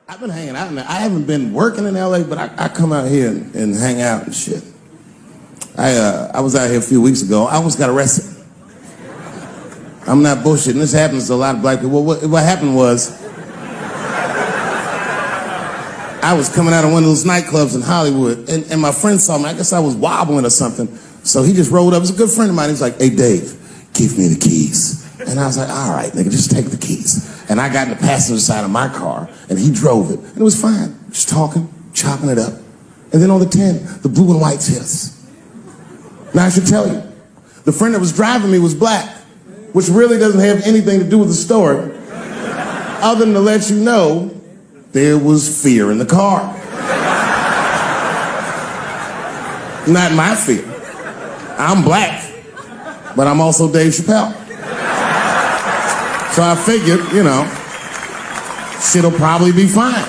I've been hanging out in there. I haven't been working in LA, but I come out here and hang out and shit. I was out here a few weeks ago. I almost got arrested. I'm not bullshitting. This happens to a lot of black people. What happened was, I was coming out of one of those nightclubs in Hollywood, and my friend saw me. I guess I was wobbling or something. So he just rolled up. It was a good friend of mine. He was like, "Hey, Dave, give me the keys." And I was like, "All right, nigga, just take the keys." And I got in the passenger side of my car, and he drove it. And it was fine. Just talking, chopping it up. And then on the 10, the blue and whites hit us. Now, I should tell you, the friend that was driving me was black, which really doesn't have anything to do with the story, other than to let you know there was fear in the car. Not my fear. I'm black, but I'm also Dave Chappelle. So I figured, you know, shit'll probably be fine.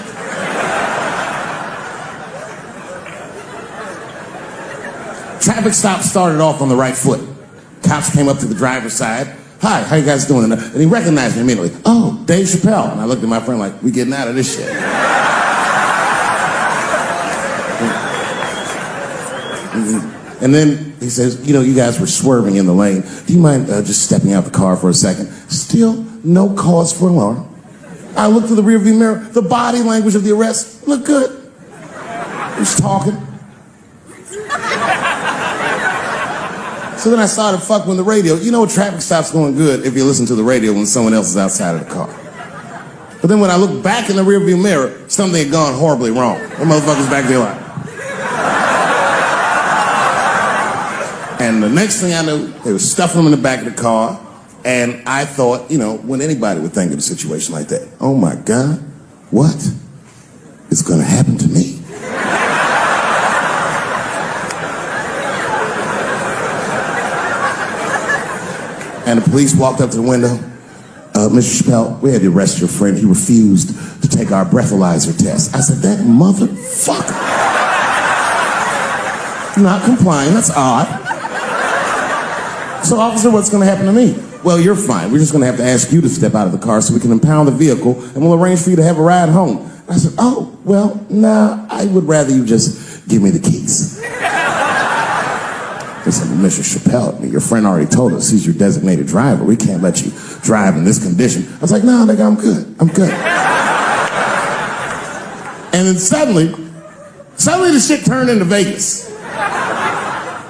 Traffic stop started off on the right foot. Cops came up to the driver's side. "Hi, how you guys doing?" And he recognized me immediately. "Oh, Dave Chappelle." And I looked at my friend like, "We getting out of this shit." And then he says, "You know, you guys were swerving in the lane. Do you mind just stepping out the car for a second?" Still no cause for alarm. I looked through the rearview mirror. The body language of the arrest looked good. He was talking. So then I started fucking with the radio. You know, traffic stops going good if you listen to the radio when someone else is outside of the car. But then when I looked back in the rearview mirror, something had gone horribly wrong. The motherfucker's back there like. And the next thing I knew, they were stuffing them in the back of the car. And I thought, you know, when anybody would think of a situation like that, oh my God, what is going to happen to me? And the police walked up to the window. "Mr. Chappelle, we had to arrest your friend. He refused to take our breathalyzer test." I said, "That motherfucker. Not complying, that's odd. So, officer, what's going to happen to me?" "Well, you're fine. We're just going to have to ask you to step out of the car so we can impound the vehicle, and we'll arrange for you to have a ride home." I said, "Oh, well, nah, I would rather you just give me the keys." They said, "Mr. Chappelle, your friend already told us he's your designated driver. We can't let you drive in this condition." I was like, "No, nigga, I'm good. I'm good." And then suddenly the shit turned into Vegas.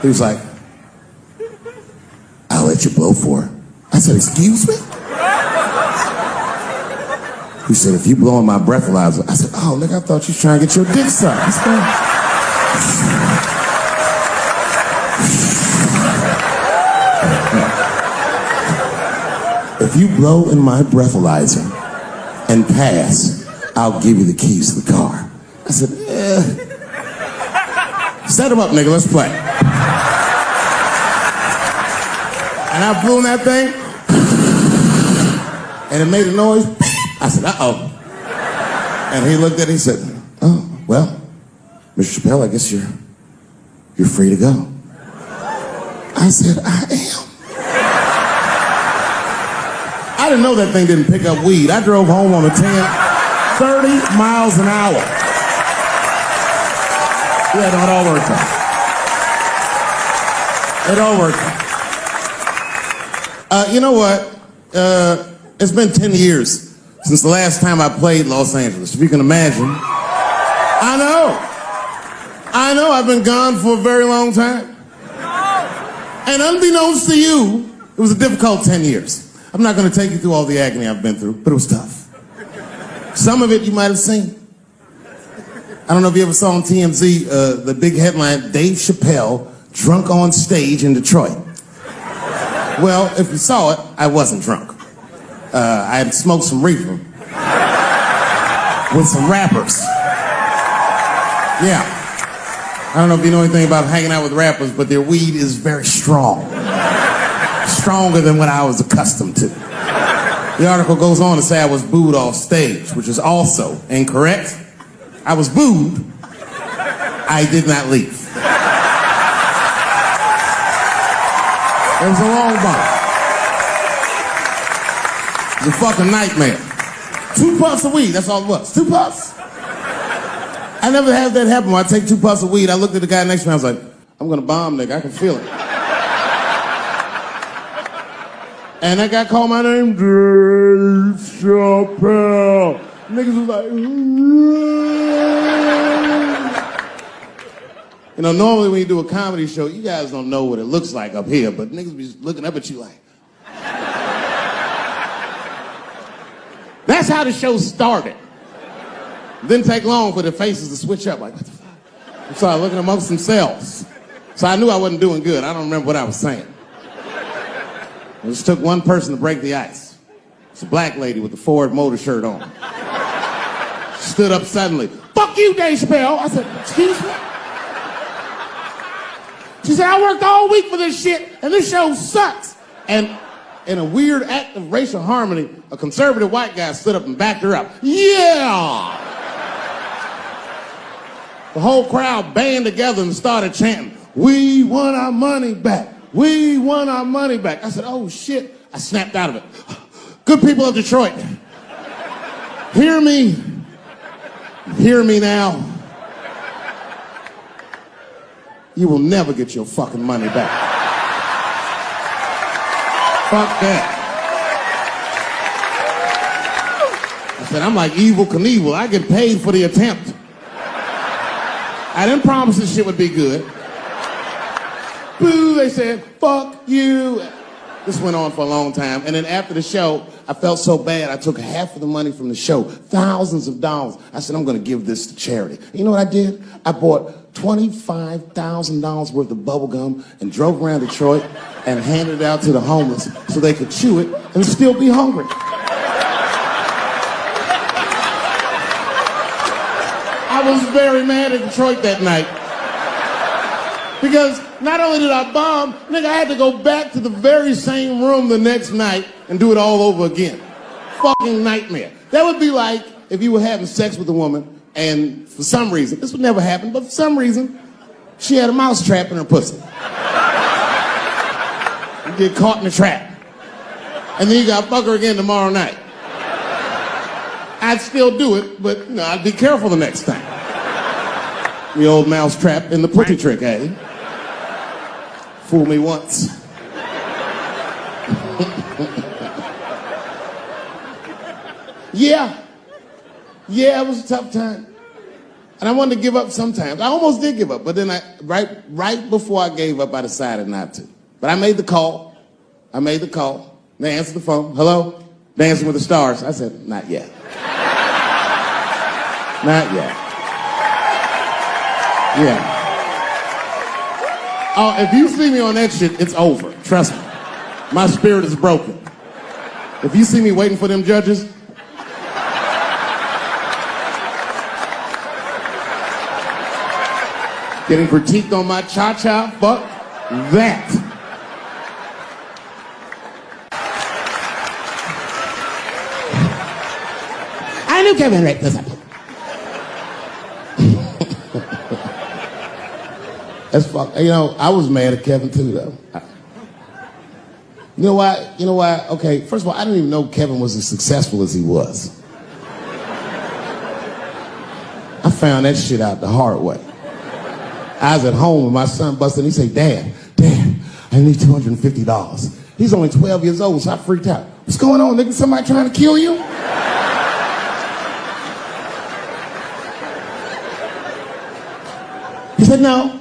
He was like, "I'll let you blow for it." I said, "Excuse me?" He said, "If you blow in my breathalyzer." I said, "Oh, nigga, I thought you was trying to get your dick sucked." What's going on? "If you blow in my breathalyzer and pass, I'll give you the keys to the car." I said, "Set him up, nigga, let's play." And I blew in that thing, and it made a noise. I said, "Uh-oh." And he looked at it, he said, "Oh, well, Mr. Chappelle, I guess you're free to go." I said, "I am." I didn't know that thing didn't pick up weed. I drove home on a 30 miles an hour. Yeah, no, it all worked out. It all worked out. You know what? It's been 10 years since the last time I played Los Angeles. If you can imagine. I know, I've been gone for a very long time. And unbeknownst to you, it was a difficult 10 years. I'm not going to take you through all the agony I've been through, but it was tough. Some of it you might have seen. I don't know if you ever saw on TMZ the big headline, "Dave Chappelle drunk on stage in Detroit." Well, if you saw it, I wasn't drunk. I had smoked some reefer with some rappers. Yeah. I don't know if you know anything about hanging out with rappers, but their weed is very strong. Stronger than what I was accustomed to. The article goes on to say I was booed off stage, which is also incorrect. I was booed. I did not leave. It was a long bump. It was a fucking nightmare. 2 puffs of weed, that's all it was. 2 puffs. I never had that happen. When I take 2 puffs of weed, I looked at the guy next to me, I was like, I'm gonna bomb, nigga, I can feel it. And that guy called my name, Dave Chappelle. Niggas was like, you know, normally when you do a comedy show, you guys don't know what it looks like up here, but niggas be looking up at you like. That's how the show started. Didn't take long for the faces to switch up, like, what the fuck? I started looking amongst themselves. So I knew I wasn't doing good. I don't remember what I was saying. It just took one person to break the ice. It's a black lady with a Ford Motor shirt on. She stood up suddenly. Fuck you, Dave Chappelle. I said, excuse me? She said, I worked all week for this shit, and this show sucks. And in a weird act of racial harmony, a conservative white guy stood up and backed her up. Yeah! The whole crowd banded together and started chanting, we want our money back. We want our money back. I said, oh shit. I snapped out of it. Good people of Detroit, hear me. Hear me now. You will never get your fucking money back. Fuck that. I said, I'm like Evel Knievel. I get paid for the attempt. I didn't promise this shit would be good. Boo, they said, fuck you. This went on for a long time. And then after the show, I felt so bad, I took half of the money from the show, thousands of dollars. I said, I'm gonna give this to charity. You know what I did? I bought $25,000 worth of bubble gum and drove around Detroit and handed it out to the homeless so they could chew it and still be hungry. I was very mad at Detroit that night. Because not only did I bomb, nigga, I had to go back to the very same room the next night and do it all over again. Fucking nightmare. That would be like if you were having sex with a woman and for some reason, this would never happen, but for some reason, she had a mouse trap in her pussy. You get caught in the trap. And then you gotta fuck her again tomorrow night. I'd still do it, but you know, I'd be careful the next time. The old mouse trap in the pussy trick, eh? Fool me once. Yeah, it was a tough time. And I wanted to give up sometimes. I almost did give up, but then right before I gave up, I decided not to. But I made the call. They answered the phone. Hello? Dancing with the Stars. I said, not yet. Not yet. Yeah. Oh, if you see me on that shit, it's over. Trust me. My spirit is broken. If you see me waiting for them judges, getting critiqued on my cha-cha, fuck that. I knew Kevin right this up. That's fuck. You know, I was mad at Kevin too, though. You know why? Okay, first of all, I didn't even know Kevin was as successful as he was. I found that shit out the hard way. I was at home with my son busted, and he said, Dad, I need $250. He's only 12 years old, so I freaked out. What's going on, nigga? Somebody trying to kill you? He said, no.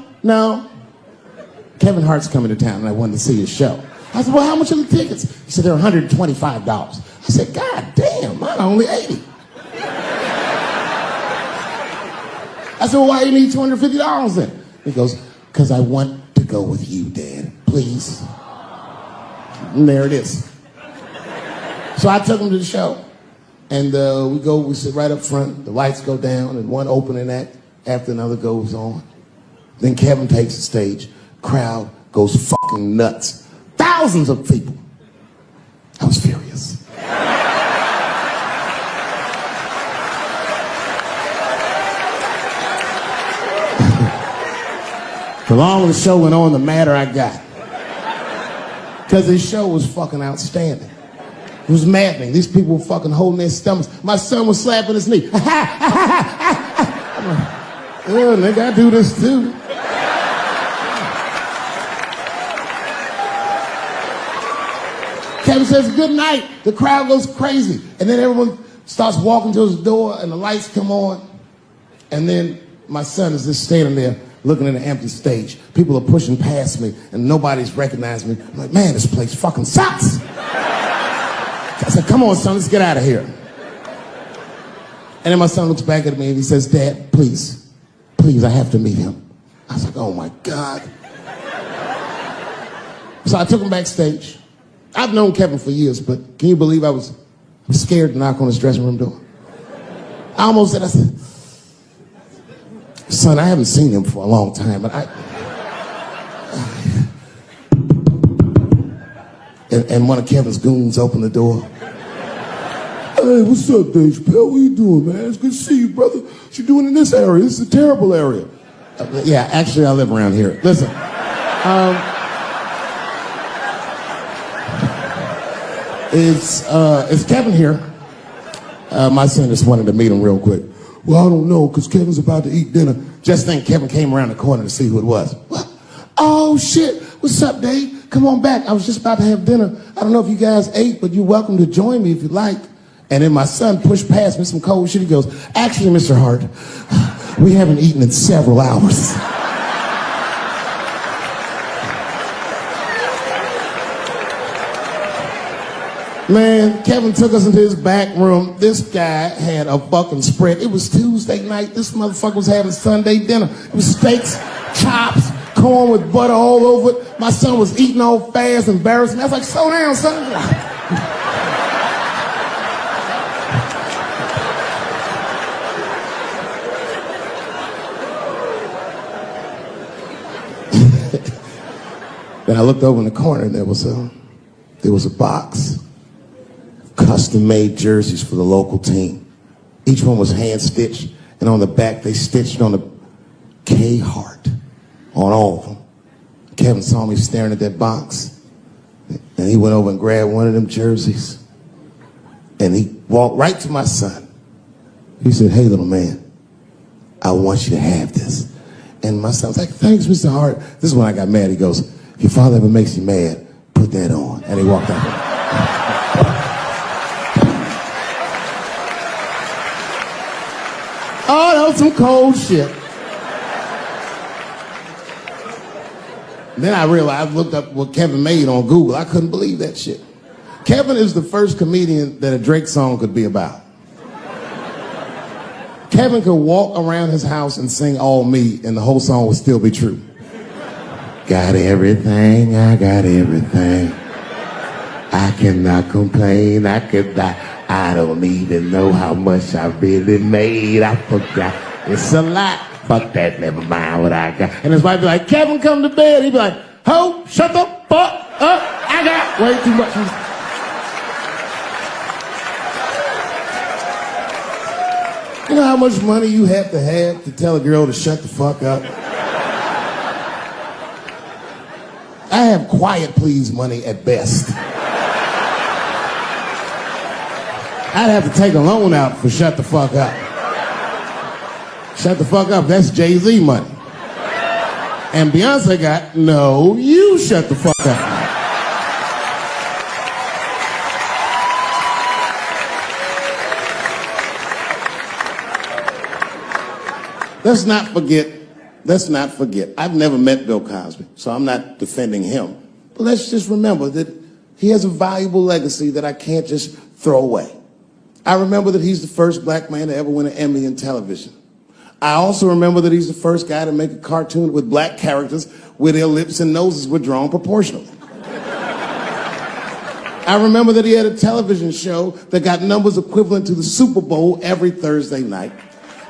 Kevin Hart's coming to town, and I wanted to see his show. I said, well, how much are the tickets? He said, they're $125. I said, God damn, mine are only 80. I said, well, why do you need $250 then? He goes, because I want to go with you, Dad. Please. And there it is. So I took him to the show. And we sit right up front. The lights go down, and one opening act after another goes on. Then Kevin takes the stage. Crowd goes fucking nuts. Thousands of people. I was furious. The longer the show went on, the madder I got. Because his show was fucking outstanding. It was maddening. These people were fucking holding their stomachs. My son was slapping his knee. I'm like, oh, nigga, I do this too. Kevin says, good night. The crowd goes crazy. And then everyone starts walking to his door and the lights come on. And then my son is just standing there looking at an empty stage. People are pushing past me and nobody's recognizing me. I'm like, man, this place fucking sucks. I said, come on, son, let's get out of here. And then my son looks back at me and he says, Dad, please, I have to meet him. I was like, oh my God. So I took him backstage. I've known Kevin for years, but can you believe I was scared to knock on his dressing room door? I almost said, son, I haven't seen him for a long time, but and one of Kevin's goons opened the door. Hey, what's up, Dave Chappelle? What you doing, man? It's good to see you, brother. What you doing in this area? This is a terrible area. Yeah, actually, I live around here. Listen. Is Kevin here? My son just wanted to meet him real quick. Well, I don't know, because Kevin's about to eat dinner. Just think Kevin came around the corner to see who it was. What? Oh, shit. What's up, Dave? Come on back. I was just about to have dinner. I don't know if you guys ate, but you're welcome to join me if you like. And then my son pushed past me some cold shit. He goes, actually, Mr. Hart, we haven't eaten in several hours. Man, Kevin took us into his back room. This guy had a fucking spread. It was Tuesday night. This motherfucker was having Sunday dinner. It was steaks, chops, corn with butter all over it. My son was eating all fast, embarrassing. I was like, slow down, son. Then I looked over in the corner and there was a box. Custom-made jerseys for the local team. Each one was hand-stitched, and on the back they stitched on the K Hart on all of them. Kevin saw me staring at that box, and he went over and grabbed one of them jerseys, and he walked right to my son. He said, hey, little man, I want you to have this. And my son was like, thanks, Mr. Hart. This is when I got mad. He goes, if your father ever makes you mad, put that on. And he walked out. Oh, that was some cold shit. Then I realized, I looked up what Kevin made on Google. I couldn't believe that shit. Kevin is the first comedian that a Drake song could be about. Kevin could walk around his house and sing All Me, and the whole song would still be true. Got everything, I got everything. I cannot complain, I don't even know how much I really made. I forgot. It's a lot. Fuck that, never mind what I got. And his wife be like, Kevin, come to bed. He'd be like, ho, shut the fuck up. I got way too much. You know how much money you have to tell a girl to shut the fuck up? I have quiet please money at best. I'd have to take a loan out for shut the fuck up. Shut the fuck up, that's Jay-Z money. And Beyonce got, no, you shut the fuck up. Let's not forget, I've never met Bill Cosby, so I'm not defending him. But let's just remember that he has a valuable legacy that I can't just throw away. I remember that he's the first black man to ever win an Emmy in television. I also remember that he's the first guy to make a cartoon with black characters where their lips and noses were drawn proportionally. I remember that he had a television show that got numbers equivalent to the Super Bowl every Thursday night.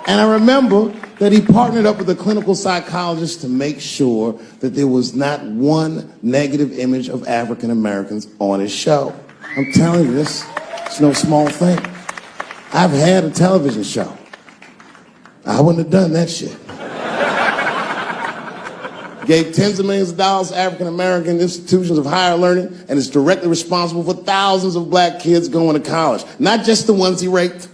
And I remember that he partnered up with a clinical psychologist to make sure that there was not one negative image of African Americans on his show. I'm telling you, this is no small thing. I've had a television show. I wouldn't have done that shit. gave tens of millions of dollars to African-American institutions of higher learning, and is directly responsible for thousands of black kids going to college, not just the ones he raped.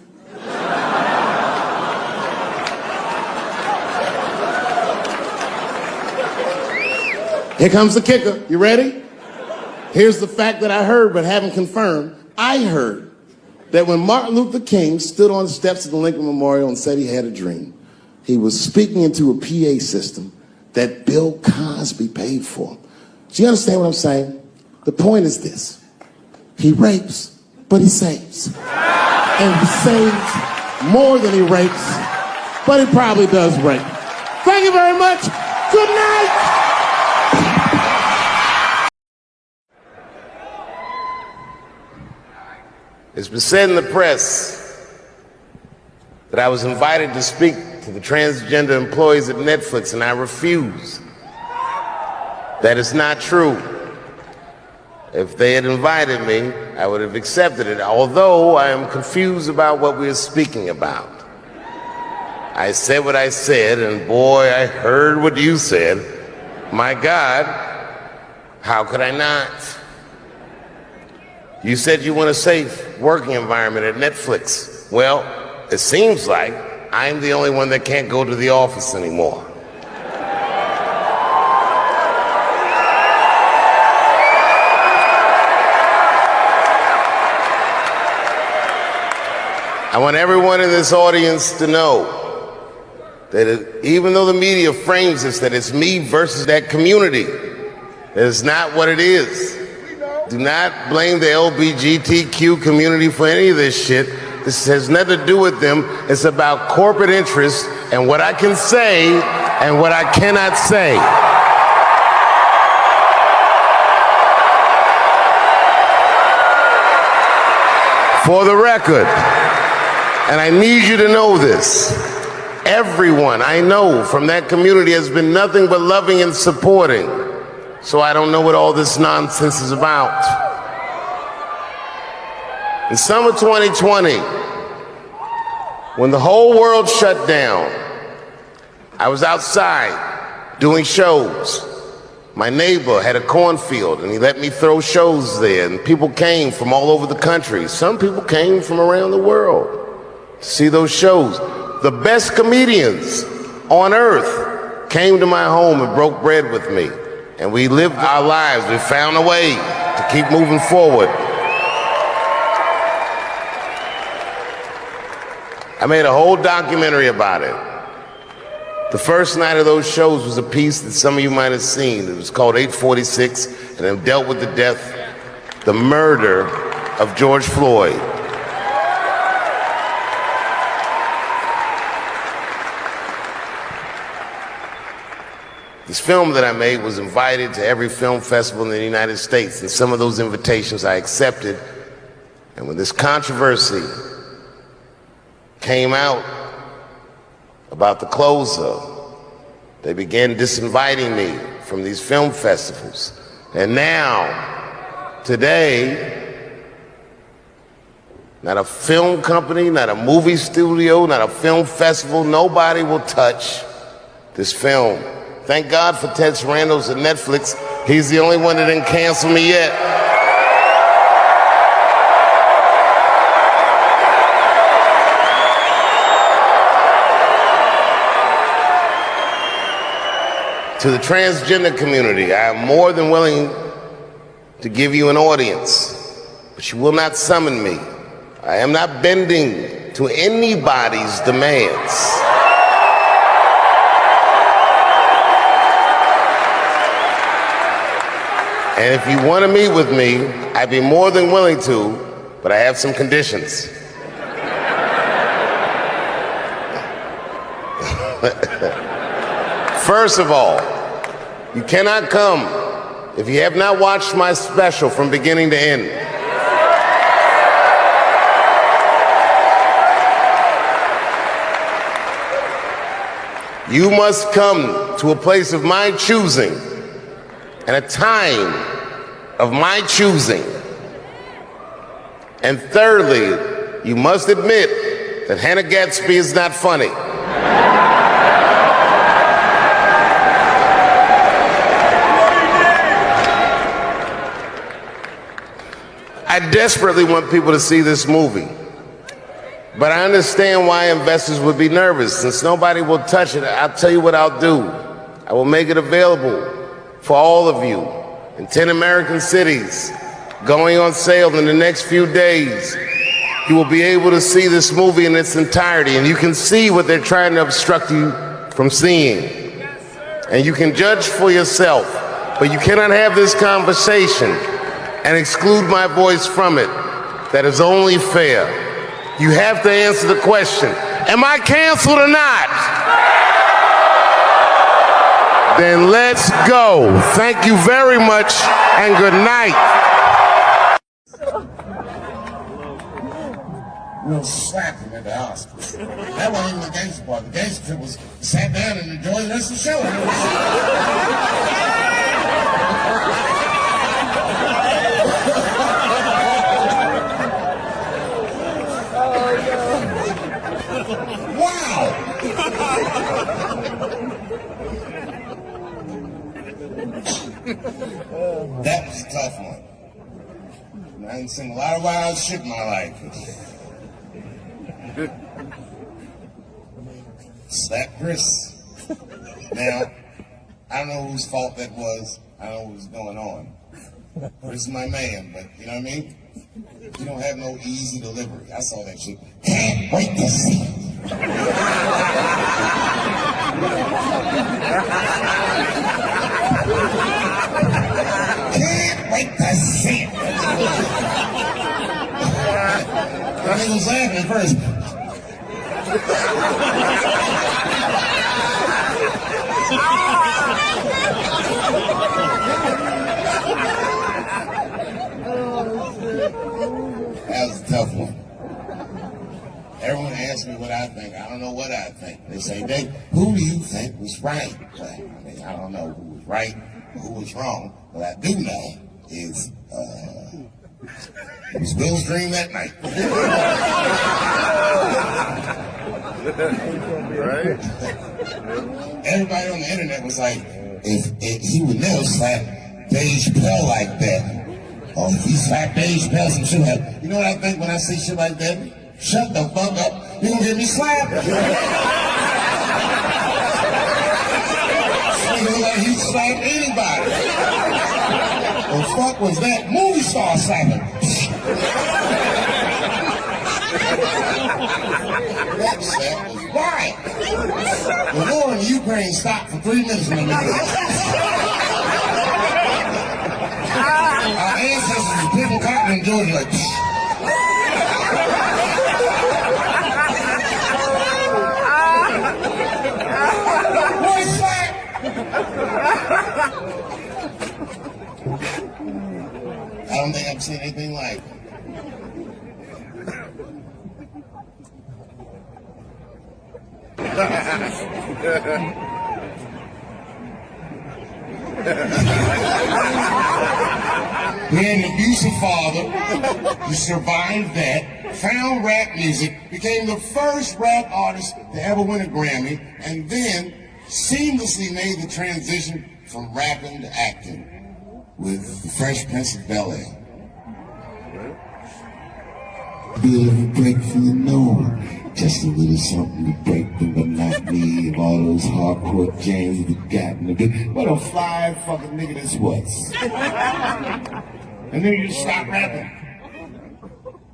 Here comes the kicker. You ready? Here's the fact that I heard but haven't confirmed. I heard that when Martin Luther King stood on the steps of the Lincoln Memorial and said he had a dream, he was speaking into a PA system that Bill Cosby paid for. Do you understand what I'm saying? The point is this. He rapes, but he saves. And he saves more than he rapes, but he probably does rape. Thank you very much. Good night. It's been said in the press that I was invited to speak to the transgender employees at Netflix, and I refuse. That is not true. If they had invited me, I would have accepted it, although I am confused about what we are speaking about. I said what I said, and boy, I heard what you said. My God, how could I not? You said you want a safe working environment at Netflix. Well, it seems like I'm the only one that can't go to the office anymore. I want everyone in this audience to know that even though the media frames this, that it's me versus that community, that is not what it is. Do not blame the LGBTQ community for any of this shit. This has nothing to do with them. It's about corporate interests and what I can say and what I cannot say. For the record, and I need you to know this, everyone I know from that community has been nothing but loving and supporting. So I don't know what all this nonsense is about. In summer 2020, when the whole world shut down, I was outside doing shows. My neighbor had a cornfield and he let me throw shows there, and people came from all over the country. Some people came from around the world to see those shows. The best comedians on earth came to my home and broke bread with me. And we lived our lives. We found a way to keep moving forward. I made a whole documentary about it. The first night of those shows was a piece that some of you might have seen. It was called 846, and it dealt with the death, the murder of George Floyd. This film that I made was invited to every film festival in the United States, and some of those invitations I accepted. And when this controversy came out about the closer, they began disinviting me from these film festivals. And now, today, not a film company, not a movie studio, not a film festival, nobody will touch this film. Thank God for Ted Sarandos at Netflix. He's the only one that didn't cancel me yet. To the transgender community, I am more than willing to give you an audience, but you will not summon me. I am not bending to anybody's demands. And if you want to meet with me, I'd be more than willing to, but I have some conditions. First of all, you cannot come if you have not watched my special from beginning to end. You must come to a place of my choosing and a time of my choosing. And thirdly, you must admit that Hannah Gadsby is not funny. I desperately want people to see this movie. But I understand why investors would be nervous. Since nobody will touch it, I'll tell you what I'll do. I will make it available for all of you in 10 American cities, going on sale in the next few days. You will be able to see this movie in its entirety, and you can see what they're trying to obstruct you from seeing. And you can judge for yourself, but you cannot have this conversation and exclude my voice from it. That is only fair. You have to answer the question, am I canceled or not? Then let's go. Thank you very much and good night. We'll slap him at the hospital. That wasn't even the gangster part. The gangster trip was sat down and enjoyed the rest of the show. Wow! That was a tough one. I didn't seen a lot of wild shit in my life. Slap Chris. Now, I don't know whose fault that was. I don't know what was going on. Chris is my man, but you know what I mean? You don't have no easy delivery. I saw that shit. Can't wait to see. Can't wait to see it. I was laughing at first. That was a tough one. Everyone asks me what I think. I don't know what I think. They say, Dave, who do you think was right? Well, I mean, I don't know who was right or who was wrong. What I do know is it was Bill's dream that night. Right? Everybody on the internet was like, if he would never slap Dave Chappelle like that. Or if he slapped Dave Chappelle, some shit like that. You know what I think when I see shit like that? Shut the fuck up. You gonna get me slapped? Like he slapped anybody. What the fuck was that? Movie star slapping. That slap was wild. The war in Ukraine stopped for 3 minutes in the middle. Our ancestors were picking cotton in Georgia like one slap. I don't think I've seen anything like it. He had an abusive father. He survived that, found rap music, became the first rap artist to ever win a Grammy, and then seamlessly made the transition from rapping to acting with The Fresh Prince of Bel-Air. Be a little break from the norm, just a little something to break the monotony of all those hardcore jams we got in the good. What a fly fucking nigga this was. And then you just stop rapping.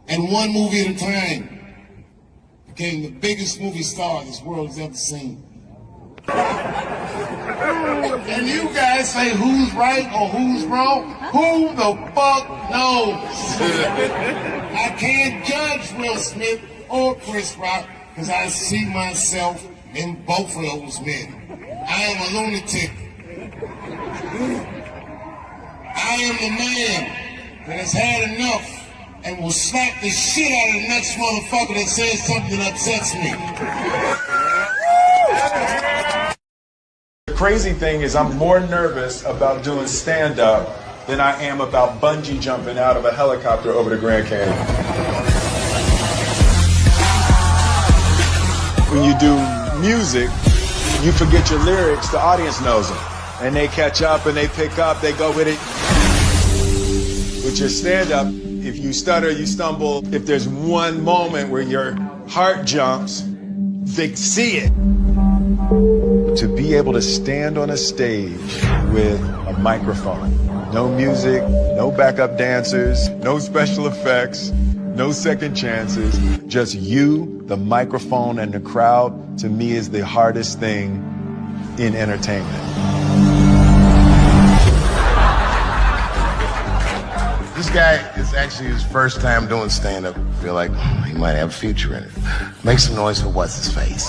And one movie at a time became the biggest movie star this world has ever seen. And you guys say who's right or who's wrong? Who the fuck knows? I can't judge Will Smith or Chris Rock because I see myself in both of those men. I am a lunatic. I am the man that has had enough and will slap the shit out of the next motherfucker that says something that upsets me. The crazy thing is I'm more nervous about doing stand-up than I am about bungee jumping out of a helicopter over the Grand Canyon. When you do music, you forget your lyrics, the audience knows them. And they catch up and they pick up, they go with it. With your stand-up, If you stutter, you stumble. If there's one moment where your heart jumps, they see it. To be able to stand on a stage with a microphone, no music, no backup dancers, no special effects, no second chances, just you, the microphone, and the crowd, to me is the hardest thing in entertainment. This guy is actually his first time doing stand-up. I feel like he might have a future in it. Make some noise for what's his face.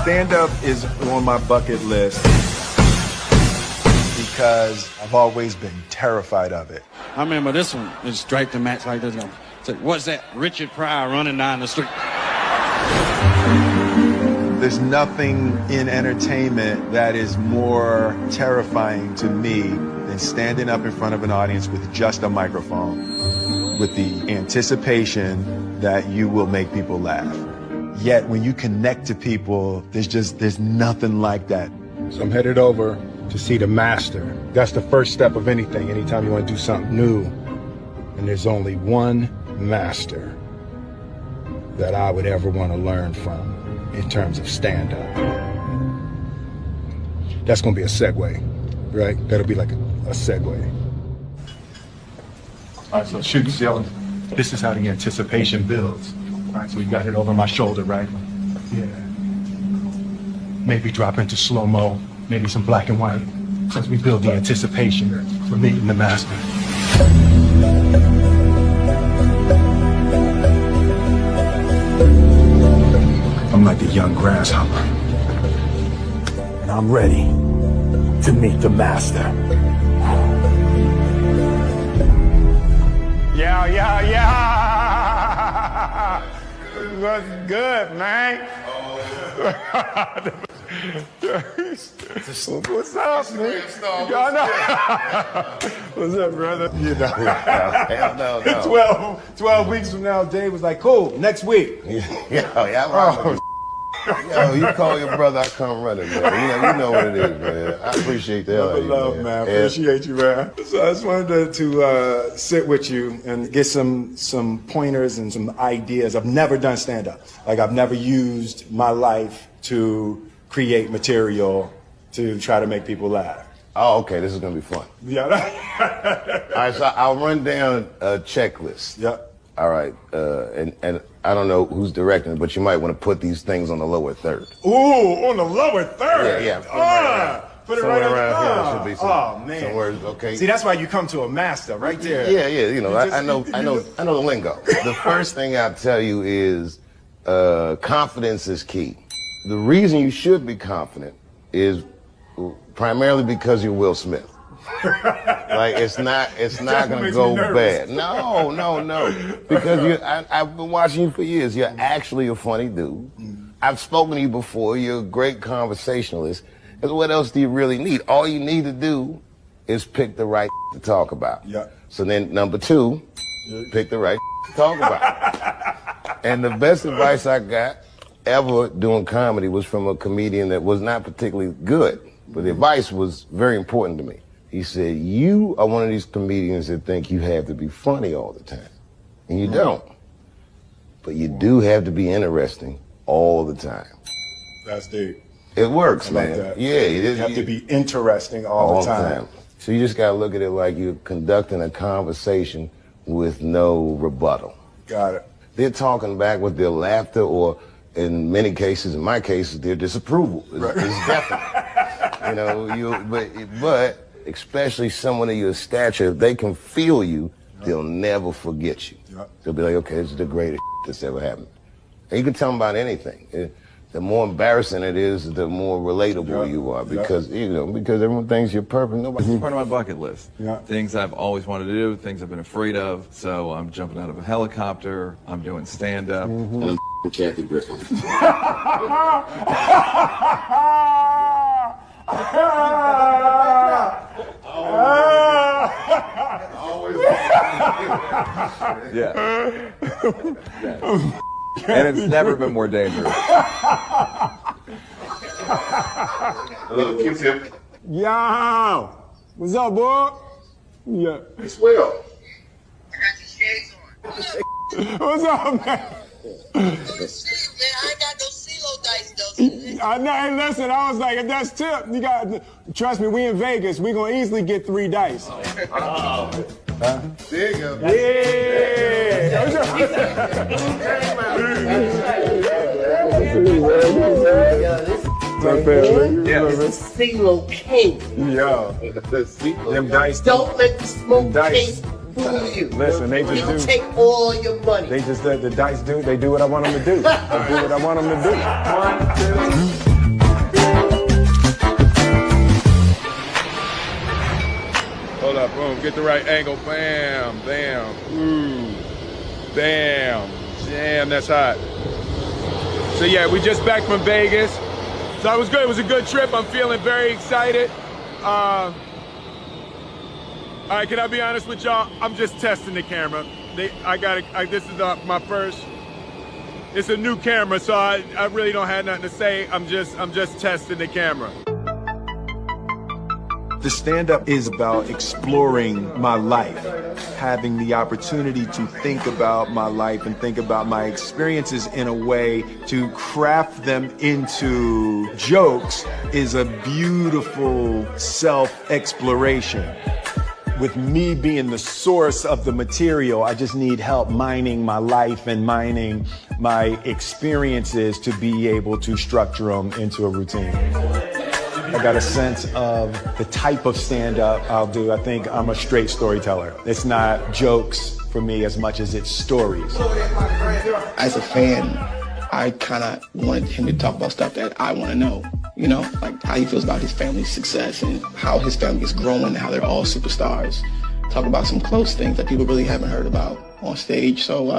Stand-up is on my bucket list because I've always been terrified of it. I remember this one. It's straight to match like this. Said, what's that? Richard Pryor running down the street. There's nothing in entertainment that is more terrifying to me than standing up in front of an audience with just a microphone, with the anticipation that you will make people laugh. Yet when you connect to people, there's nothing like that. So I'm headed over to see the master. That's the first step of anything, anytime you want to do something new. And there's only one master that I would ever want to learn from in terms of stand-up. That's going to be a segue, right? That'll be like a segue. All right, so shoot, Dylan. This is how the anticipation builds. All right, so we got it over my shoulder, right? Yeah. Maybe drop into slow-mo, maybe some black and white, as we build the anticipation for meeting the master. I'm like a young grasshopper, and I'm ready to meet the master. Yeah. What's good, man? What's up, man? What's up, brother? You know, Hell no. 12 weeks from now, Dave was like, cool, next week. Yo, you call your brother, I come running, man. You know what it is, man. I appreciate the hell out of you, Love, man. Appreciate you, man. So I just wanted to sit with you and get some pointers and some ideas. I've never done stand-up. Like, I've never used my life to create material to try to make people laugh. Oh, okay, this is gonna be fun. Yeah. All right, so I'll run down a checklist. Yep. All right, and I don't know who's directing it, but you might want to put these things on the lower third. Ooh, on the lower third. Yeah. Put it Somewhere right around here. on. Should be some, Oh man. some words. Okay. See, that's why you come to a master right there. Yeah. You know, I know the lingo. The first thing I'll tell you is confidence is key. The reason you should be confident is primarily because you're Will Smith. Like it's not gonna go bad. No. Because I've been watching you for years. You're actually a funny dude. I've spoken to you before. You're a great conversationalist. And what else do you really need? All you need to do is pick the right to talk about. Yeah. So then number 2, pick the right to talk about. And the best advice I got ever doing comedy was from a comedian that was not particularly good, but the advice was very important to me. He said, you are one of these comedians that think you have to be funny all the time. And you don't. But you do have to be interesting all the time. That's deep. It works, I like man. that. Yeah, You have to be interesting all the time. So you just gotta look at it like you're conducting a conversation with no rebuttal. Got it. They're talking back with their laughter, or in many cases, in my cases, their disapproval. It's definite. You know, but especially someone of your stature, if they can feel you, they'll never forget you. They'll be like, okay, this is the greatest that's ever happened. And you can tell them about anything. The more embarrassing it is, the more relatable you are, because because everyone thinks you're perfect. It's part of my bucket list. Yeah. Things I've always wanted to do, things I've been afraid of. So I'm jumping out of a helicopter. I'm doing stand-up. And I'm Kathy Griffin. Yeah. And it's never been more dangerous. A little Q-tip. Yo, what's up, boy? Yeah. It's Will. What's up, man? Man, I ain't got no CeeLo dice though. I know. Hey, listen. I was like, if that's tip, you got. Trust me, we in Vegas. We gonna easily get 3 dice. There you go. Yeah. It's a CeeLo king. Yo, them dice. Don't let the smoke Dice. taste fool you. Listen, they just They'll do. take all your money. They just let the dice do. They do what I want them to do. They do what I want them to do. 1, 2. Hold up, boom, get the right angle, bam, bam, ooh, bam, damn, that's hot. So yeah, we just back from Vegas. So it was good, it was a good trip, I'm feeling very excited. All right, can I be honest with y'all? I'm just testing the camera. This is my first, it's a new camera, so I really don't have nothing to say. I'm just testing the camera. The stand-up is about exploring my life, having the opportunity to think about my life and think about my experiences in a way to craft them into jokes is a beautiful self-exploration. With me being the source of the material, I just need help mining my life and mining my experiences to be able to structure them into a routine. I got a sense of the type of stand-up I'll do. I think I'm a straight storyteller. It's not jokes for me as much as it's stories. As a fan, I kind of wanted him to talk about stuff that I want to know. You know, like how he feels about his family's success and how his family is growing and how they're all superstars. Talk about some close things that people really haven't heard about on stage. So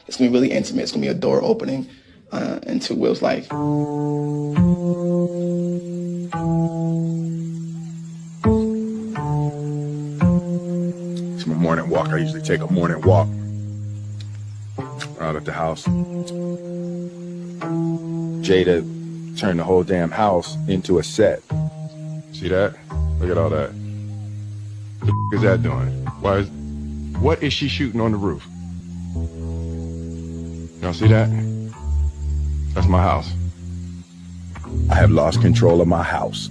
it's going to be really intimate. It's going to be a door opening into Will's life. It's my morning walk. I usually take a morning walk out at the house. Jada turned the whole damn house into a set. See that? Look at all that. What the f is that doing? What is she shooting on the roof? Y'all see that? That's my house. I have lost control of my house.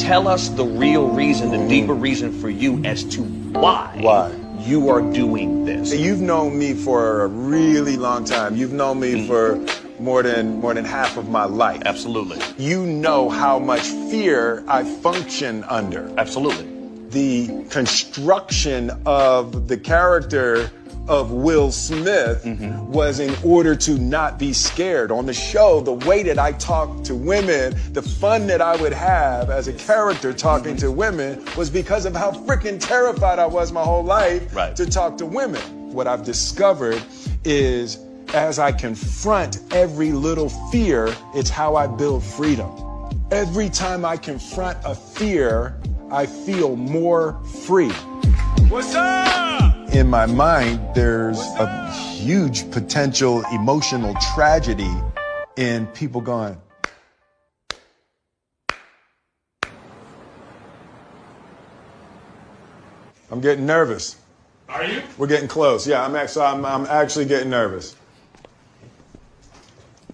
Tell us the real reason, the deeper reason for you as to why you are doing this. You've known me for a really long time. You've known me for more than half of my life. Absolutely. You know how much fear I function under. Absolutely. The construction of the character of Will Smith was in order to not be scared. On the show, the way that I talked to women, the fun that I would have as a character talking to women was because of how freaking terrified I was my whole life to talk to women. What I've discovered is as I confront every little fear, it's how I build freedom. Every time I confront a fear, I feel more free. What's up? In my mind, there's a huge potential emotional tragedy in people going, I'm getting nervous. Are you? We're getting close. Yeah, I'm actually getting nervous.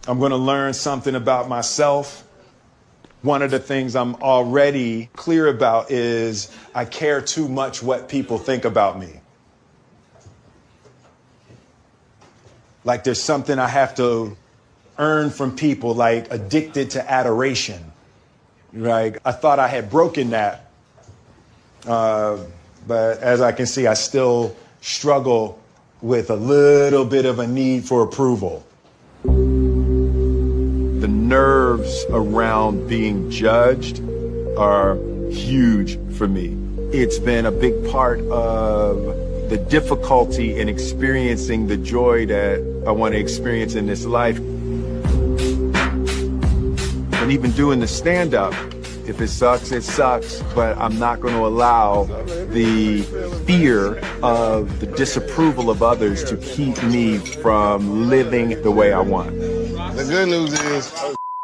I'm going to learn something about myself. One of the things I'm already clear about is I care too much what people think about me. Like there's something I have to earn from people, like addicted to adoration. Like I thought I had broken that. But as I can see, I still struggle with a little bit of a need for approval. The nerves around being judged are huge for me. It's been a big part of the difficulty in experiencing the joy that I want to experience in this life. And even doing the stand-up, if it sucks, but I'm not going to allow the fear of the disapproval of others to keep me from living the way I want. The good news is,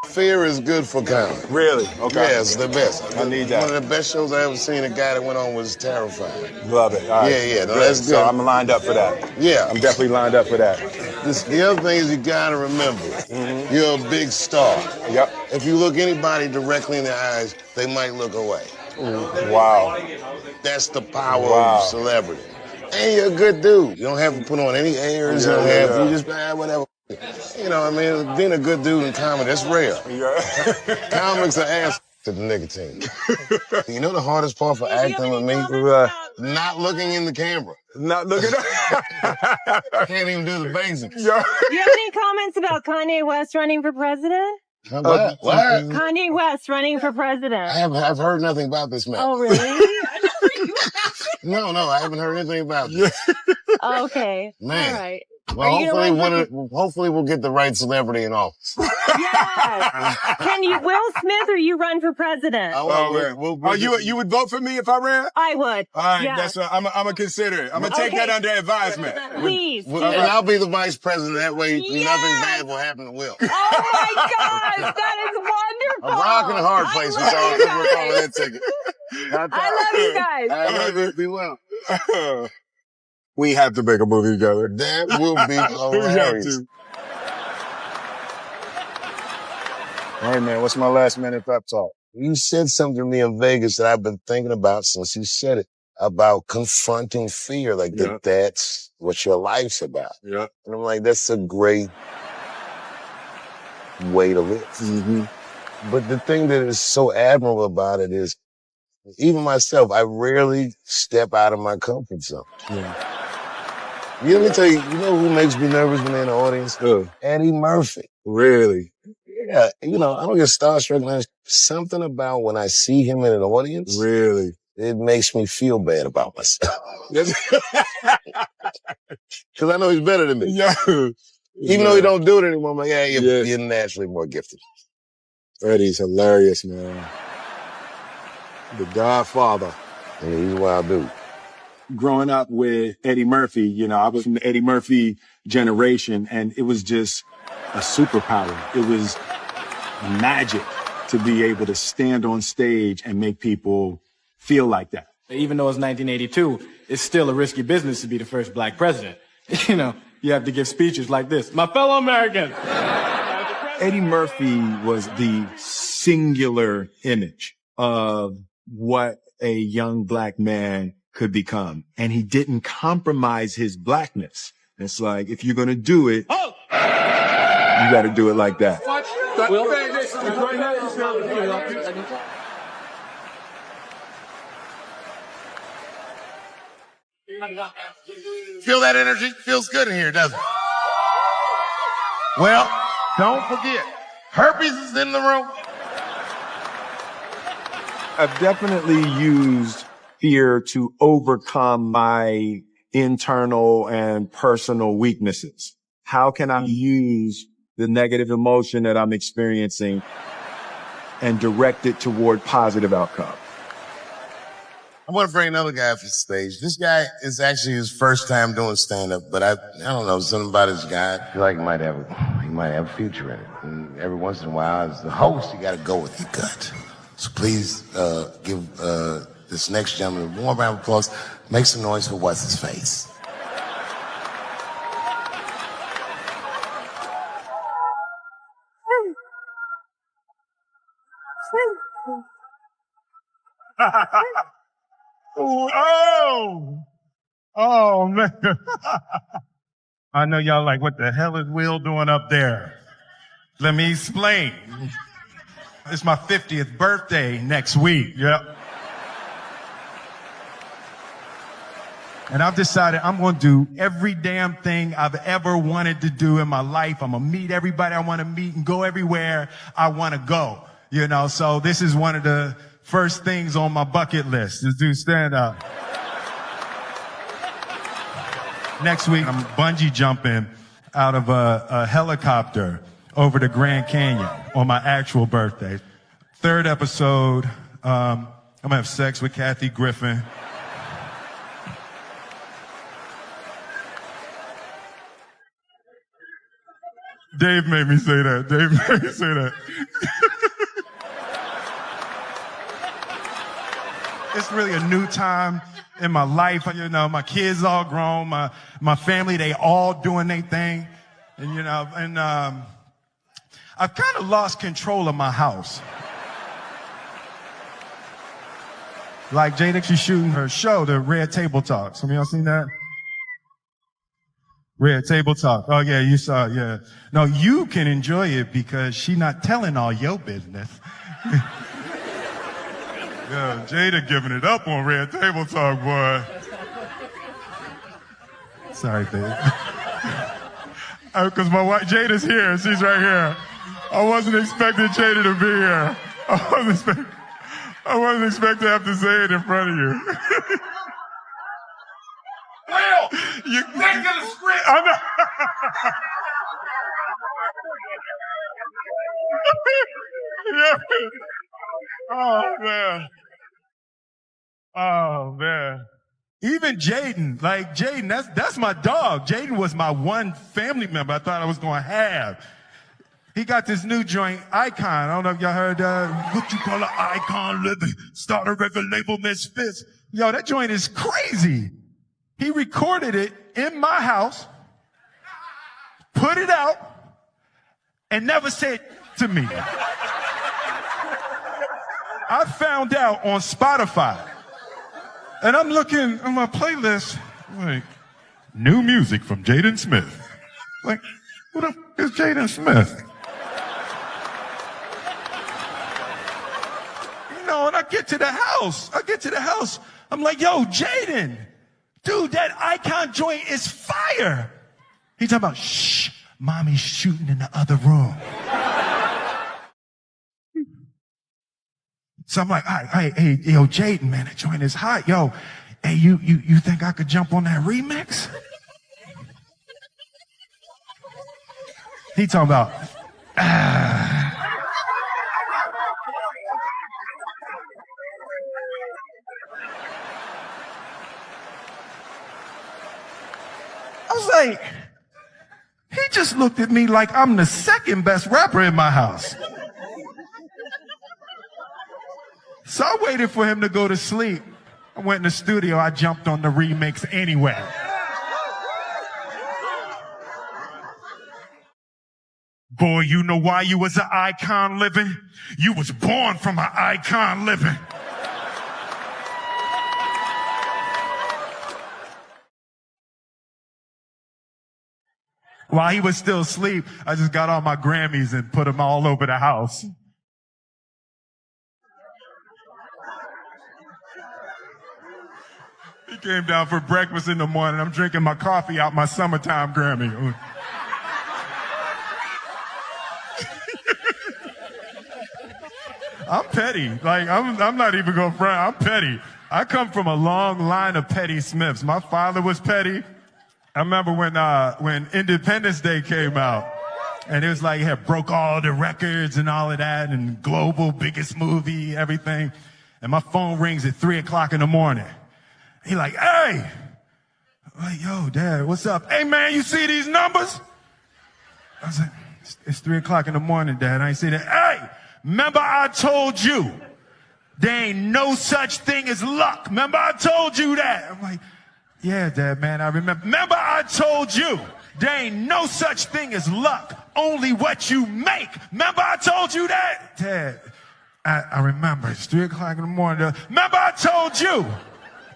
fear is good for comedy. Really? Okay. Yeah, it's the best. I need that. One of the best shows I ever seen. A guy that went on was terrified. Love it. All right. Yeah, no, Good. that's good. So I'm lined up for that. Yeah. I'm definitely lined up for that. The other thing is you gotta remember, you're a big star. Yep. If you look anybody directly in the eyes, they might look away. Wow. That's the power Wow. of celebrity. And you're a good dude. You don't have to put on any airs. You just, whatever. You know, I mean, being a good dude in comedy, that's rare. Yeah. Comics are ass to the nicotine. You know the hardest part for acting with me? Not looking in the camera. Not looking I can't even do the basics. Do you have any comments about Kanye West running for president? What? Kanye West running for president. I've heard nothing about this man. Oh, really? No, I haven't heard anything about this. Okay. Man. All right. Well, hopefully we'll get the right celebrity in office. Yes. Can you, Will Smith, or you run for president? You would vote for me if I ran? I would. All right, Yes. that's what I'm gonna consider it. I'm gonna take that under advisement. Please. And I'll be the vice president. That way, nothing bad will happen to Will. Oh my gosh, that is wonderful. A rock and a hard place. We're calling that ticket. I love you guys. I love you. Be well. We have to make a movie together. That will be hilarious. Hey man, what's my last minute pep talk? You said something to me in Vegas that I've been thinking about since you said it, about confronting fear, like that's what your life's about. Yeah. And I'm like, that's a great way to live. Mm-hmm. But the thing that is so admirable about it is, even myself, I rarely step out of my comfort zone. Yeah. Let me tell you, you know who makes me nervous when they're in the audience? Eddie Murphy. Really? Yeah, I don't get starstruck. There's something about when I see him in an audience. Really? It makes me feel bad about myself. Because I know he's better than me. Yeah. Even though he don't do it anymore, I'm like, you're naturally more gifted. Eddie's hilarious, man. The Godfather. Yeah, he's a wild dude. Growing up with Eddie Murphy, I was from the Eddie Murphy generation, and it was just a superpower. It was magic to be able to stand on stage and make people feel like that. Even though it's 1982, it's still a risky business to be the first black president. You have to give speeches like this. My fellow Americans. Eddie Murphy was the singular image of what a young black man could become. And he didn't compromise his blackness. It's like, if you're going to do it, you got to do it like that. Feel that energy? Feels good in here, doesn't it? Well, don't forget, herpes is in the room. I've definitely used fear to overcome my internal and personal weaknesses. How can I use the negative emotion that I'm experiencing and direct it toward positive outcome? I want to bring another guy off the stage. This guy is actually his first time doing stand-up, but I don't know, something about this guy. I feel like he might have a future in it. And every once in a while, as the host, you got to go with your gut. So please give this next gentleman a warm round of applause. Make some noise for what's his face. Oh, man. I know y'all like, what the hell is Will doing up there? Let me explain. It's my 50th birthday next week. Yep. And I've decided I'm going to do every damn thing I've ever wanted to do in my life. I'm going to meet everybody I want to meet and go everywhere I want to go. So this is one of the first things on my bucket list, is do stand-up. Next week, I'm bungee jumping out of a helicopter over the Grand Canyon on my actual birthday. Third episode, I'm going to have sex with Kathy Griffin. Dave made me say that. Dave made me say that. It's really a new time in my life. You know, my kids all grown, my family, they all doing their thing. And, you know, and I've kind of lost control of my house. Like Jada, she's shooting her show, the Red Table Talk. Some of y'all seen that? Red Table Talk. Oh yeah, you saw it, yeah. No, you can enjoy it because she's not telling all your business. Yeah, Jada giving it up on Red Table Talk, boy. Sorry, babe. Because my wife, Jada's here. She's right here. I wasn't expecting Jada to be here. I wasn't expecting to have to say it in front of you. Will, you think of the script. I know. Yeah. Oh, man. Oh, man. Even Jaden, like Jaden, that's my dog. Jaden was my one family member I thought I was going to have. He got this new joint, Icon. I don't know if y'all heard what you call an icon living. Start a record label, Misfits. Yo, that joint is crazy. He recorded it in my house, put it out, and never said to me. I found out on Spotify. And I'm looking on my playlist, like, new music from Jaden Smith. Like, who the f*** is Jaden Smith? You know, and I get to the house. I'm like, yo, Jaden, dude, that Icon joint is fire. He's talking about, shh, mommy's shooting in the other room. So I'm like, all right, hey, yo, Jaden, man, that joint is hot. Yo, hey, you think I could jump on that remix? He talking about, I was like, he just looked at me like I'm the second best rapper in my house. So I waited for him to go to sleep. I went in the studio, I jumped on the remix anyway. Boy, you know why you was an icon living? You was born from an icon living. While he was still asleep, I just got all my Grammys and put them all over the house. He came down for breakfast in the morning. I'm drinking my coffee out my summertime Grammy. I'm petty. Like, I'm not even going to front. I'm petty. I come from a long line of petty Smiths. My father was petty. I remember when Independence Day came out, and it was like, it had broke all the records and all of that, and global, biggest movie, everything. And my phone rings at 3 o'clock in the morning. He like, hey. I'm like, yo, Dad, what's up? Hey, man, you see these numbers? I was like, it's 3 o'clock in the morning, Dad. I ain't see that. Hey, remember I told you there ain't no such thing as luck. Remember I told you that? I'm like, yeah, Dad, man, I remember. Remember I told you there ain't no such thing as luck, only what you make. Remember I told you that? Dad, I remember. It's 3 o'clock in the morning. Remember I told you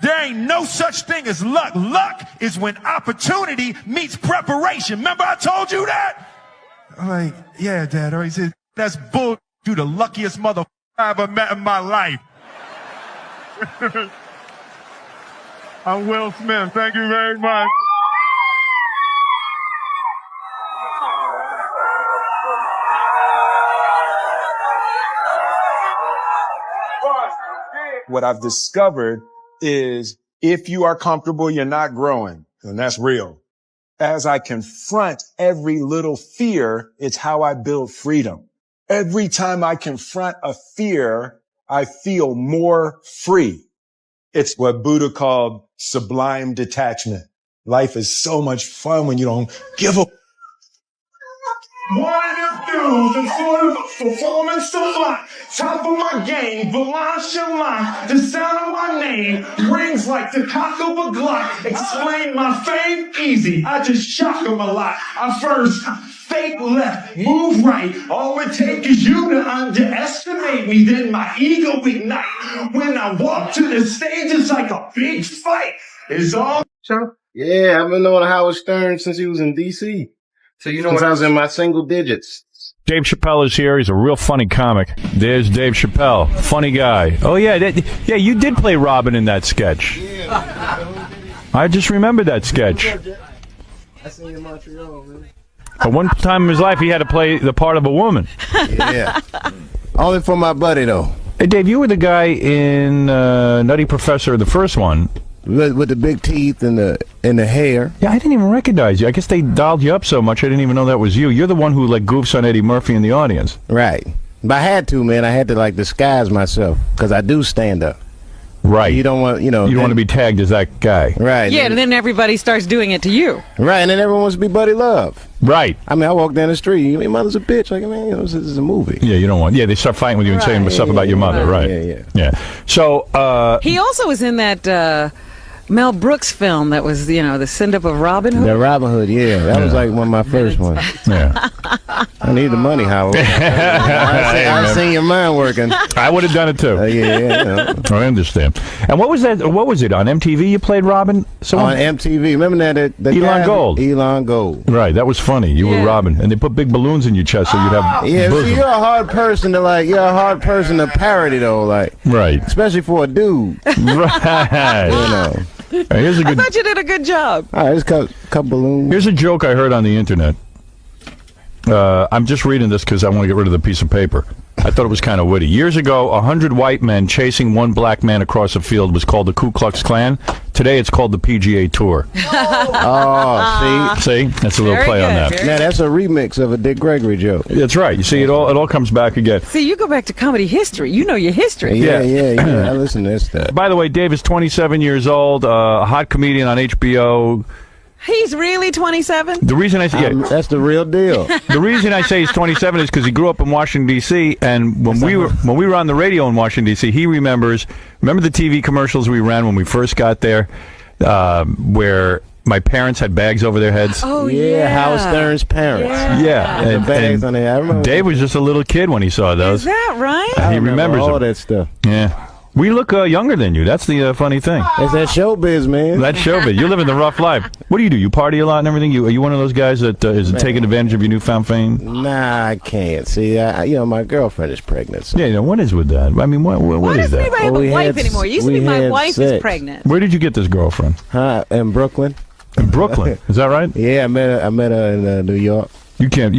there ain't no such thing as luck. Luck is when opportunity meets preparation. Remember I told you that? I'm like, yeah, Dad. Or he said, that's bull. You the luckiest motherfucker I ever met in my life. I'm Will Smith. Thank you very much. What I've discovered is if you are comfortable, you're not growing. And that's real. As I confront every little fear, it's how I build freedom. Every time I confront a fear, I feel more free. It's what Buddha called sublime detachment. Life is so much fun when you don't give a One of them dudes and sort of a performance sublime. Top of my game, Valanchalant. The sound of my name rings like the cock of a Glock. Explain my fame easy. I just shock them a lot. I first fake left, move right. All it takes is you to underestimate me. Then my ego ignite. When I walk to the stage, it's like a big fight. It's all. Yeah, I've been knowing Howard Stern since he was in D.C. So you know Since what I was in my single digits. Dave Chappelle is here. He's a real funny comic. There's Dave Chappelle. Funny guy. Oh, yeah. Yeah, you did play Robin in that sketch. I just remembered that sketch. I seen you in Montreal, man. But one time in his life, he had to play the part of a woman. Yeah. Only for my buddy, though. Hey, Dave, you were the guy in Nutty Professor, the first one. With the big teeth and the hair. Yeah, I didn't even recognize you. I guess they dialed you up so much, I didn't even know that was you. You're the one who, like, goofs on Eddie Murphy in the audience. Right. But I had to, man. I had to, like, disguise myself. Because I do stand up. Right. You don't want, You don't want to be tagged as that guy. Right. Yeah, and then everybody starts doing it to you. Right, and then everyone wants to be Buddy Love. Right. I mean, I walk down the street. Your mother's a bitch. Like, man, this is a movie. Yeah, you don't want. Yeah, they start fighting with you and saying stuff about your mother. Right. Yeah. So. He also was in that Mel Brooks film that was, the send-up of Robin Hood. The Robin Hood, yeah. That was like one of my first ones. Yeah. I need the money, Howard. I seen your mind working. I would have done it too. I understand. And what was that? What was it on MTV? You played Robin? On MTV. Remember that? Elon Gold. Elon Gold. Right. That was funny. You were Robin, and they put big balloons in your chest so you'd have. Yeah. bosom. See, you're a hard person to parody though. Like. Right. Especially for a dude. Right. Here's a good. I thought you did a good job. All right, let's cut balloons. Here's a joke I heard on the internet. I'm just reading this because I want to get rid of the piece of paper. I thought it was kind of witty. Years ago, 100 white men chasing one black man across a field was called the Ku Klux Klan. Today, it's called the PGA Tour. Oh, see? That's a little Very play on good, that. Now that's a remix of a Dick Gregory joke. That's right. You see, it all comes back again. See, you go back to comedy history. You know your history. Yeah. I listen to this stuff. By the way, Dave is 27 years old, a hot comedian on HBO. He's really 27? The reason I say that's the real deal. The reason I say he's 27 is because he grew up in Washington D.C. and when we were on the radio in Washington D.C., he remember the TV commercials we ran when we first got there, where my parents had bags over their heads. Oh yeah, Howard Stern's parents. Yeah, and bags on there. I remember. Dave was just a little kid when he saw those. Is that right? He remembers all them. that stuff. Yeah. We look younger than you. That's the funny thing. It's that showbiz, man. That's showbiz. You're living the rough life. What do? You party a lot and everything? Are you one of those guys that is taking advantage of your newfound fame? Nah, I can't. See, my girlfriend is pregnant. So. Yeah, what is with that? I mean, what is that? Why doesn't anybody have a wife anymore? It used to be my wife is pregnant. Where did you get this girlfriend? In Brooklyn. In Brooklyn? Is that right? Yeah, I met her in New York. You can't.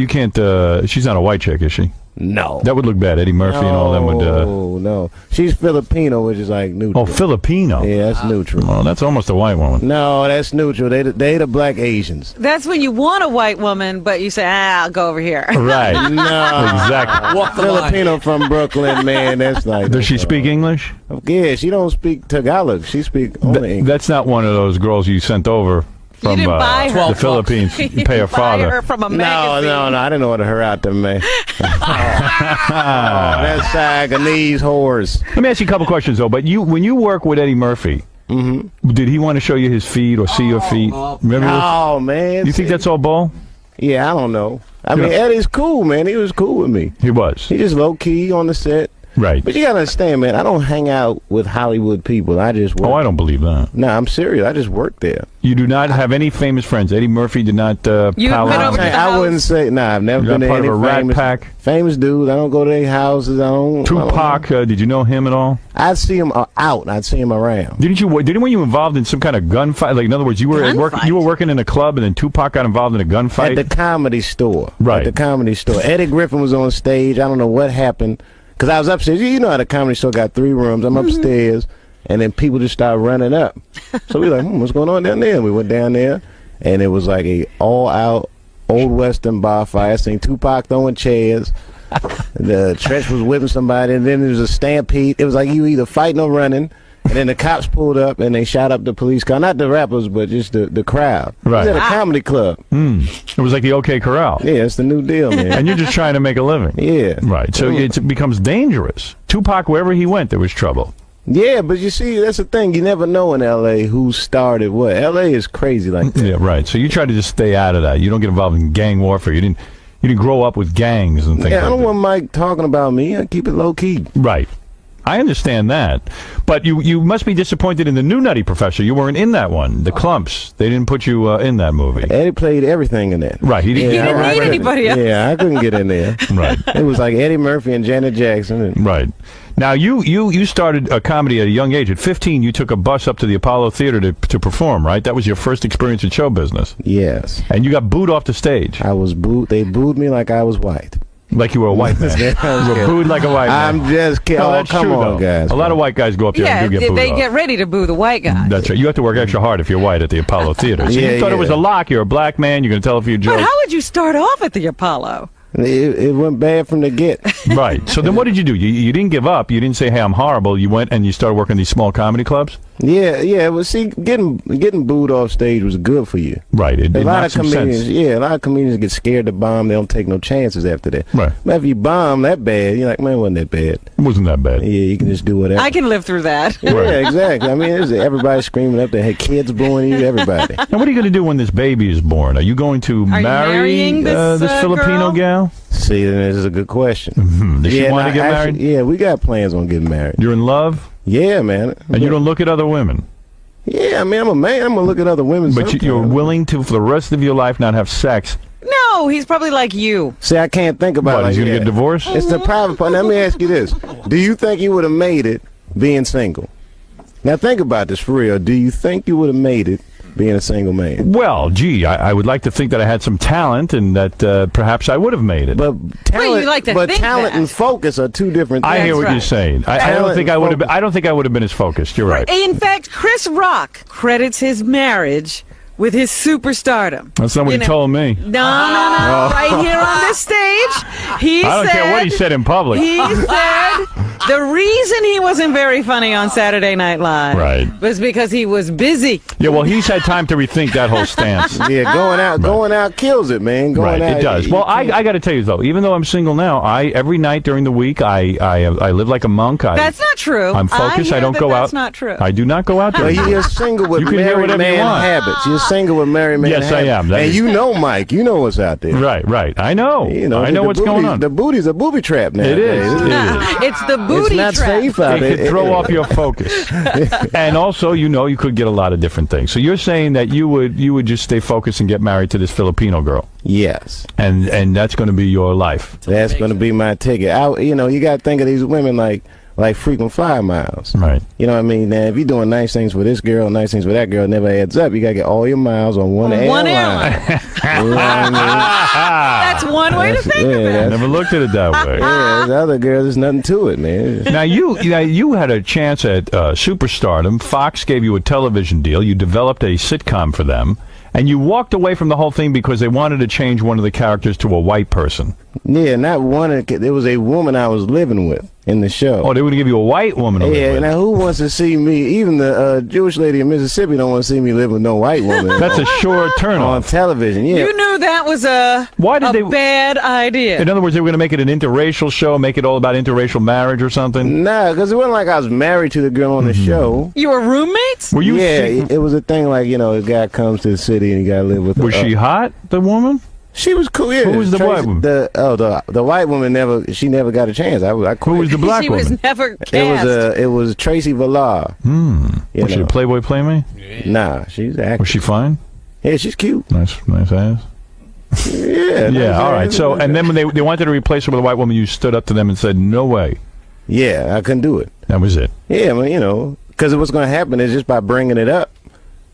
She's not a white chick, is she? No. That would look bad. Eddie Murphy and all them would. No. She's Filipino, which is like neutral. Oh, Filipino. Yeah, that's neutral. Oh, that's almost a white woman. No, that's neutral. They the black Asians. That's when you want a white woman, but you say, I'll go over here. Right. No. Exactly. Walk the Filipino from Brooklyn, man. That's like. Does she speak English? Yeah, she don't speak Tagalog. She speak only English. That's not one of those girls you sent over from didn't buy her. the Philippines. You pay her father. Buy her from a No, magazine. I didn't order her out there, man. That's Saganese whores. Let me ask you a couple questions though. But when you work with Eddie Murphy, did he want to show you his feet or see your feet? Remember this? Oh man, You think that's all bull? Yeah, I don't know. I mean, Eddie's cool, man. He was cool with me. He was. He just low key on the set. Right. But you gotta understand, man, I don't hang out with Hollywood people. I just work. Oh, I don't believe that. No, I'm serious. I just work there. You do not have any famous friends. Eddie Murphy did not You pal went around. over to the I wouldn't say. Nah, I've never You're been to not part any of a rat famous pack? Famous dudes. I don't go to their houses. I don't. Tupac, did you know him at all? I'd see him out. I'd see him around. Didn't you you involved in some kind of gunfight? Like, in other words, you were working in a club, and then Tupac got involved in a gunfight At the Comedy Store. Right. At the Comedy Store. Eddie Griffin was on stage. I don't know what happened. Because I was upstairs. You know how the Comedy Store got 3 rooms. I'm upstairs. And then people just started running up. So we were like, what's going on down there? And we went down there. And it was like a all-out old Western bar fight. I seen Tupac throwing chairs. The Trench was whipping somebody. And then there was a stampede. It was like you either fighting or running. And then the cops pulled up and they shot up the police car. Not the rappers, but just the crowd. Right. It was at a comedy club. It was like the OK Corral. Yeah, it's the new deal, man. And you're just trying to make a living. Yeah. Right. So it becomes dangerous. Tupac, wherever he went, there was trouble. Yeah, but you see, that's the thing. You never know in L.A. who started what. L.A. is crazy like that. Yeah, right. So you try to just stay out of that. You don't get involved in gang warfare. You didn't grow up with gangs and things like that. I don't want Mike talking about me. I keep it low key. Right. I understand that. But you must be disappointed in the new Nutty Professor. You weren't in that one. The Clumps. They didn't put you in that movie. Eddie played everything in that. Right. He didn't need anybody else. Yeah, I couldn't get in there. Right. It was like Eddie Murphy and Janet Jackson. Right. Now, you started a comedy at a young age. At 15, you took a bus up to the Apollo Theater to perform, right? That was your first experience in show business. Yes. And you got booed off the stage. I was booed. They booed me like I was white. Like you were a white man. You were booed like a white man. I'm just kidding. No, that's come true, on, though. guys. A lot of white guys go up there and do get booed they off. get ready to boo the white guy. That's right. You have to work extra hard if you're white at the Apollo Theater. So Yeah, you thought it was a lock. You're a black man. You're going to tell a few jokes. But how would you start off at the Apollo? It went bad from the get. Right. So then what did you do? You didn't give up. You didn't say, hey, I'm horrible. You went and you started working these small comedy clubs? Yeah. Well, see, getting booed off stage was good for you. Right. It a lot made of some comedians, sense. yeah, a lot of comedians get scared to bomb. They don't take no chances after that. Right. But if you bomb that bad, you're like, man, it wasn't that bad. It wasn't that bad. Yeah, you can just do whatever. I can live through that. Yeah, exactly. I mean, everybody screaming up there, hey, kids booing you, everybody. Now, what are you going to do when this baby is born? Are you going to marry marrying this Filipino gal? See, this is a good question. Does she want to get married? Yeah, we got plans on getting married. You're in love? Yeah, man. And you don't look at other women? Yeah, I mean, I'm a man. I'm going to look at other women. But you're willing to, for the rest of your life, not have sex? No, he's probably like you. See, I can't think about it. What, he's going to get divorced? It's the private part. Let me ask you this. Do you think you would have made it being single? Now, think about this for real. Do you think you would have made it being a single man? Well, gee, I would like to think that I had some talent and that perhaps I would have made it. But talent, you like to think talent that. and focus are two different things. I hear what you're saying. I don't think I would have been. I don't think I would have been as focused. You're right. In fact, Chris Rock credits his marriage with his superstardom. That's not what he told me. No. Right here on this stage, he I don't care what he said in public. He said the reason he wasn't very funny on Saturday Night Live was because he was busy. Yeah, well, he's had time to rethink that whole stance. Yeah, going out kills it, man. Going out, it does. Well, I got to tell you though, even though I'm single now, every night during the week I live like a monk. That's not true. I'm focused. I don't go out. That's not true. I do not go out there. Well, you're single with married man habits. You're single with married man habits. Yes, I am. And you know, Mike, you know what's out there. Right. I know. I know what's going on. The booty's a booby trap now. It is. It's the booty trap. It's not safe out It could throw off your focus. And also, you could get a lot of different things. So you're saying that you would just stay focused and get married to this Filipino girl. Yes. And that's going to be your life. That's going to be my ticket. You got to think of these women like frequent flyer miles. Right. You know what I mean? Now, if you're doing nice things for this girl, nice things for that girl, it never adds up. You got to get all your miles on one airline. You know what I mean? That's one way to think of it. I never looked at it that way. Yeah, the other girl, there's nothing to it, man. Now, you had a chance at superstardom. Fox gave you a television deal. You developed a sitcom for them. And you walked away from the whole thing because they wanted to change one of the characters to a white person. Yeah, not one. There was a woman I was living with in the show. Oh, they would give you a white woman to live with. Now who wants to see me? Even the Jewish lady in Mississippi don't want to see me live with no white woman. That's a sure turn on television. Yeah, you knew that was a bad idea. In other words, they were going to make it an interracial show, make it all about interracial marriage or something. Nah, because it wasn't like I was married to the girl on the show. You were roommates? Were you? Yeah, it was a thing like a guy comes to the city and you got to live with her. Was she hot, the woman? She was cool. Yeah. Who was the white woman? The white woman never got a chance. I quit. Who was the black woman? She was never cast. It was Tracy Villar. Was she a Playboy Playmate? Nah, she's an actress. Was she fine? Yeah, she's cute. Nice ass. Yeah. Yeah. All right. So, and then when they wanted to replace her with a white woman, you stood up to them and said, "No way." Yeah, I couldn't do it. That was it. Yeah, because what's going to happen is just by bringing it up.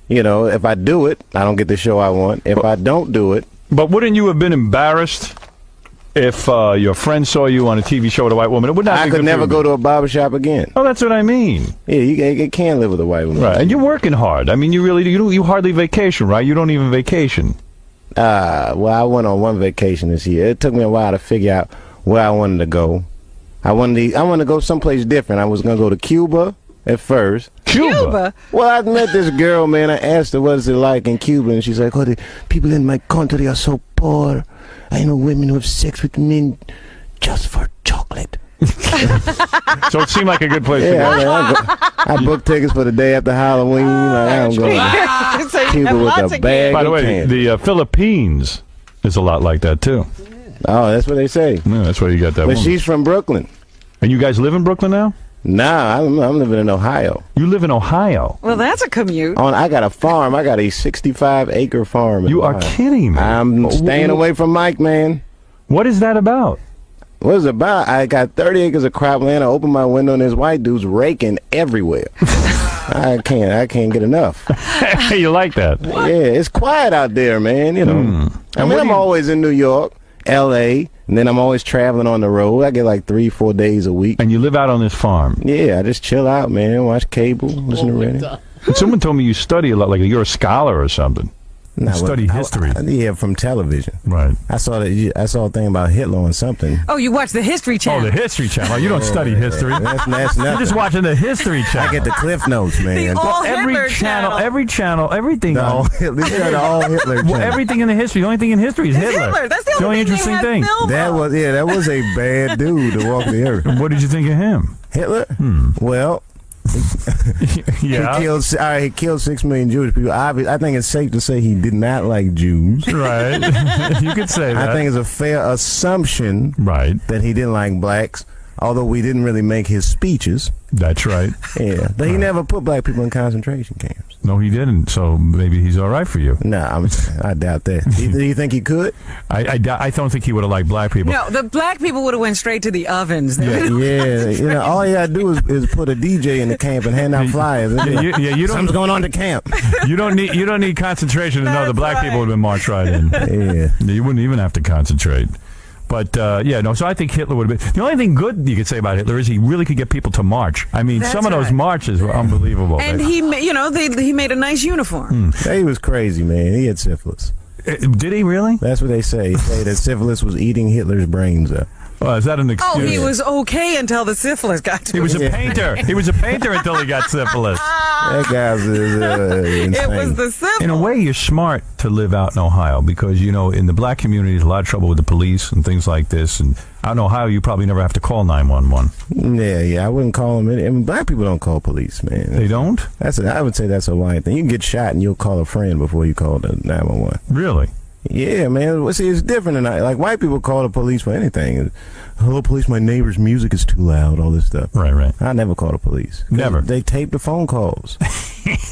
If I do it, I don't get the show I want. If I don't do it. But wouldn't you have been embarrassed if your friend saw you on a TV show with a white woman? It would not. I could never go to a barbershop again. Oh, that's what I mean. Yeah, you can't live with a white woman. Right, and you're working hard. I mean, you hardly vacation, right? You don't even vacation. Well, I went on one vacation this year. It took me a while to figure out where I wanted to go. I wanted to go someplace different. I was going to go to Cuba at first. Cuba? Well, I met this girl, man. I asked her, what is it like in Cuba? And she's like, oh, the people in my country are so poor. I know women who have sex with men just for chocolate. So it seemed like a good place to go. I booked tickets for the day after Halloween. I'm going to Cuba with a bag. By the way, candy. the Philippines is a lot like that, too. Oh, that's what they say. Yeah, that's why you got that But woman. she's from Brooklyn. And you guys live in Brooklyn now? Nah, I'm living in Ohio. You live in Ohio? Well, that's a commute. I got a farm. I got a 65-acre farm. You are kidding me. I'm staying away from Mike, man. What is that about? What is it about? I got 30 acres of cropland. I open my window and this white dude's raking everywhere. I can't get enough. You like that? Yeah, it's quiet out there, man. You know. I mean, I'm always in New York, L.A., and then I'm always traveling on the road. I get like 3-4 days a week. And you live out on this farm? Yeah, I just chill out, man. Watch cable, listen to radio. Someone told me you study a lot, like you're a scholar or something. Nah, study history. Yeah, from television. Right. I saw a thing about Hitler on something. Oh, you watch the History Channel. Oh, the History Channel. You don't study history. That's nothing. You're just watching the History Channel. I get the Cliff Notes, man. Every channel, everything. The all Hitler channel. Well, everything in the history. The only thing in history is Hitler. That's the only interesting thing. That was a bad dude to walk the earth. What did you think of him? Hitler? Well, yeah. He killed 6 million Jewish people. I think it's safe to say he did not like Jews. Right. You could say that. I think it's a fair assumption that he didn't like blacks, although we didn't really make his speeches. That's right. Yeah. But he never put black people in concentration camps. No, he didn't. So maybe he's all right for you. Nah, I doubt that. Do you think he could? I don't think he would have liked black people. No, the black people would have went straight to the ovens. Yeah. You know, all you gotta do is put a DJ in the camp and hand out flyers. You don't, something's going on at the camp. You don't need concentration to know the black people would have been marched right in. Yeah. You wouldn't even have to concentrate. But, so I think Hitler would have been... The only thing good you could say about Hitler is he really could get people to march. I mean, some of those marches were unbelievable. And he made a nice uniform. He was crazy, man. He had syphilis. Did he really? That's what they say. They say that syphilis was eating Hitler's brains up. Is that an excuse? Oh, he was okay until the syphilis got to him. He was a painter. He was a painter until he got syphilis. That guy was insane. It was the syphilis. In a way, you're smart to live out in Ohio because, in the black community, there's a lot of trouble with the police and things like this. And out in Ohio, you probably never have to call 911. Yeah, I wouldn't call them. I mean, black people don't call police, man. They don't? I would say that's a white thing. You can get shot and you'll call a friend before you call the 911. Really? Yeah, man. See, it's different than like white people call the police for anything. Hello, police. My neighbor's music is too loud. All this stuff. Right. I never call the police. Never. They tape the phone calls.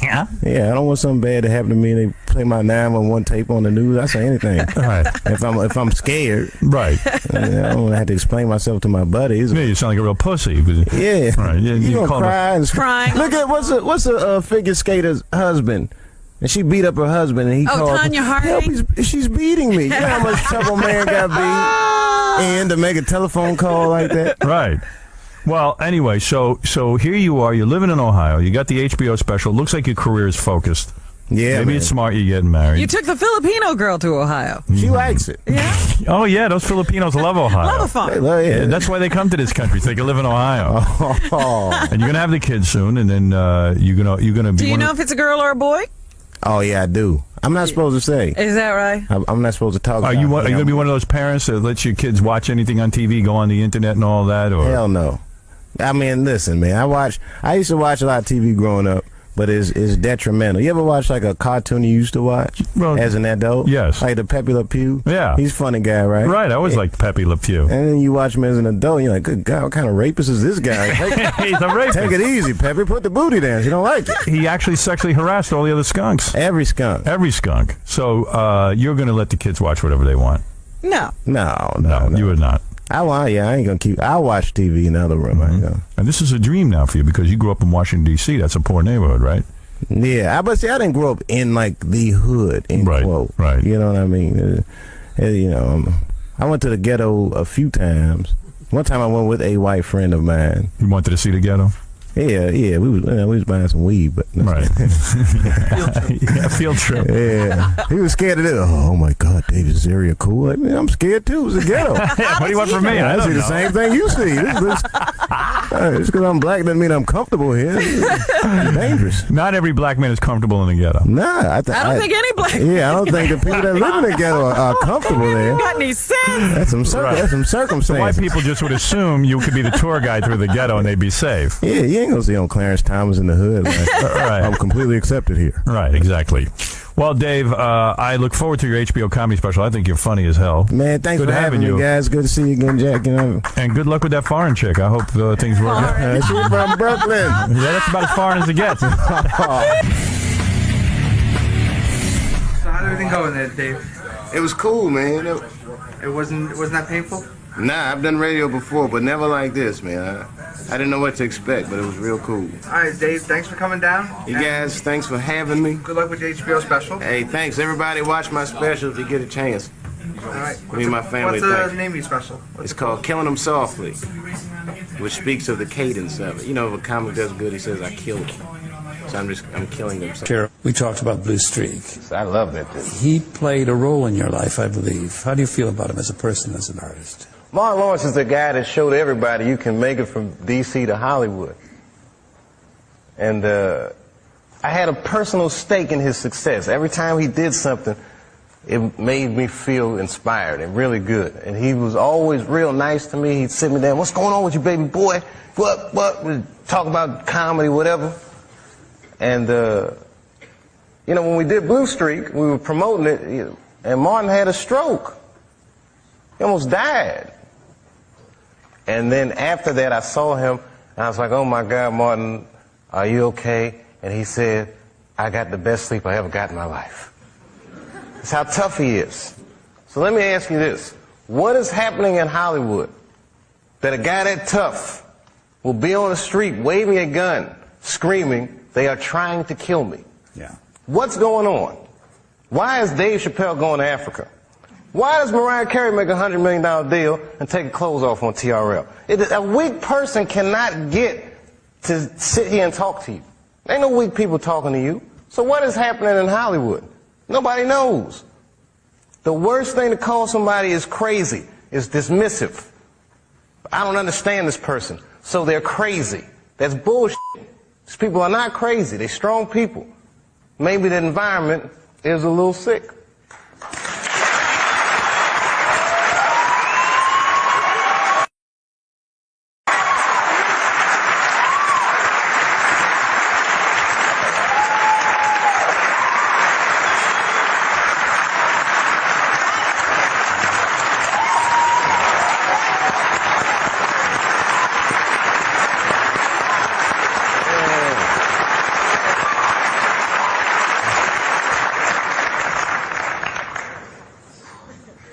Yeah. Yeah. I don't want something bad to happen to me. And they play my 911 tape on the news. I say anything. Right. If I'm scared. Right. I don't want to have to explain myself to my buddies. Yeah, you sound like a real pussy. Yeah. Right. You gonna cry and crying. Look at what's a figure skater's husband. And she beat up her husband, and he called. Tanya Harding? Help, she's beating me. You know how much trouble man got beat and to make a telephone call like that? Right. Well, anyway, so here you are. You're living in Ohio. You got the HBO special. Looks like your career is focused. Yeah, maybe it's smart you're getting married. You took the Filipino girl to Ohio. She likes it. Yeah. Oh yeah, those Filipinos love Ohio. Love a farm. Yeah. That's why they come to this country so they can live in Ohio. Oh. And you're gonna have the kids soon, and then you're gonna be. Do you know if it's a girl or a boy? Oh yeah, I do. I'm not supposed to say. Is that right? I'm not supposed to talk. Are you going to be one of those parents that lets your kids watch anything on TV, go on the internet, and all that? Or hell no. I mean, listen, man. I used to watch a lot of TV growing up, but it's detrimental. You ever watch like a cartoon you used to watch as an adult? Yes. Like the Pepe Le Pew? Yeah. He's a funny guy, right? Right. I always liked Pepe Le Pew. And then you watch him as an adult, and you're like, good God, what kind of rapist is this guy? He's a rapist. Take it easy, Pepe. Put the booty down. You don't like it. He actually sexually harassed all the other skunks. Every skunk. So you're going to let the kids watch whatever they want? No. No, you would not. I ain't going to keep. I'll watch TV in the other room. Mm-hmm. And this is a dream now for you because you grew up in Washington, D.C. That's a poor neighborhood, right? Yeah, I didn't grow up in like the hood, quote. Right. You know what I mean? I went to the ghetto a few times. One time I went with a white friend of mine. You wanted to see the ghetto? Yeah, we was buying some weed, but right. Field trip. Yeah, he was scared of it. Oh my God, David, is this area cool? Like, man, I'm scared too. It's a ghetto. What do you want from me? I see the same thing you see. I Just because I'm black doesn't mean I'm comfortable here. It's dangerous. Not every black man is comfortable in the ghetto. Nah, I don't think any black. Yeah, I don't think the people that live in the ghetto are comfortable there. Got any sense? That's some circumstances. So white people just would assume you could be the tour guide through the ghetto and they'd be safe. Yeah, you ain't gonna see on Clarence Thomas in the hood. Like, Right. I'm completely accepted here. Right, exactly. Well, Dave, I look forward to your HBO comedy special. I think you're funny as hell. Man, thanks Good for having me, you. guys. Good to see you again, Jack. You know. And good luck with that foreign chick. I hope things work out. She's from Brooklyn. Yeah, that's about as foreign as it gets. So how did everything go in there, Dave? It was cool, man. It wasn't that painful? Nah, I've done radio before, but never like this, man. I didn't know what to expect, but it was real cool. All right, Dave, thanks for coming down. You guys, thanks for having me. Good luck with the HBO special. Hey, thanks. Everybody watch my special if you get a chance. All right. Me and my family. What's the name of your special? It's called Killing Them Softly, which speaks of the cadence of it. You know, if a comic does good, he says, I killed him. So I'm killing them. Sure. We talked about Blue Streak. I love that dude. He played a role in your life, I believe. How do you feel about him as a person, as an artist? Martin Lawrence is the guy that showed everybody you can make it from D.C. to Hollywood. And I had a personal stake in his success. Every time he did something, it made me feel inspired and really good. And he was always real nice to me. He'd sit me down, what's going on with you, baby boy? What? We'd talk about comedy, whatever. And, you know, when we did Blue Streak, we were promoting it, and Martin had a stroke. He almost died. And then after that, I saw him, and I was like, oh, my God, Martin, are you okay? And he said, I got the best sleep I ever got in my life. That's how tough he is. So let me ask you this. What is happening in Hollywood that a guy that tough will be on the street waving a gun, screaming, they are trying to kill me? Yeah. What's going on? Why is Dave Chappelle going to Africa? Why does Mariah Carey make a $100 million deal and take her clothes off on TRL? A weak person cannot get to sit here and talk to you. Ain't no weak people talking to you. So what is happening in Hollywood? Nobody knows. The worst thing to call somebody is crazy, is dismissive. I don't understand this person, so they're crazy. That's bullshit. These people are not crazy. They're strong people. Maybe the environment is a little sick.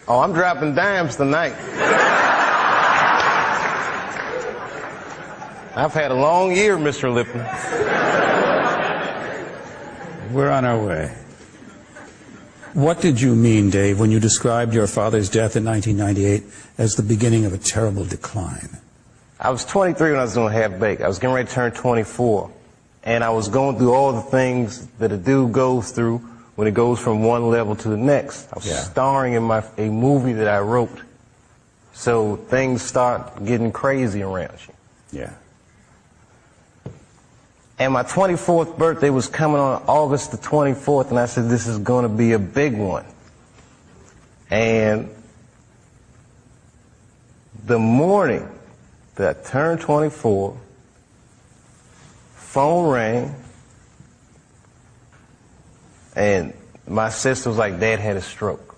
Oh, I'm dropping dimes tonight. I've had a long year, Mr. Lipton. We're on our way. What did you mean, Dave, when you described your father's death in 1998 as the beginning of a terrible decline? I was 23 when I was doing Half Baked. I was getting ready to turn 24. And I was going through all the things that a dude goes through when it goes from one level to the next. I was starring in a movie that I wrote. So things start getting crazy around you. Yeah. And my 24th birthday was coming on August the 24th, and I said, this is going to be a big one. And the morning that I turned 24, phone rang, and my sister was like, Dad had a stroke.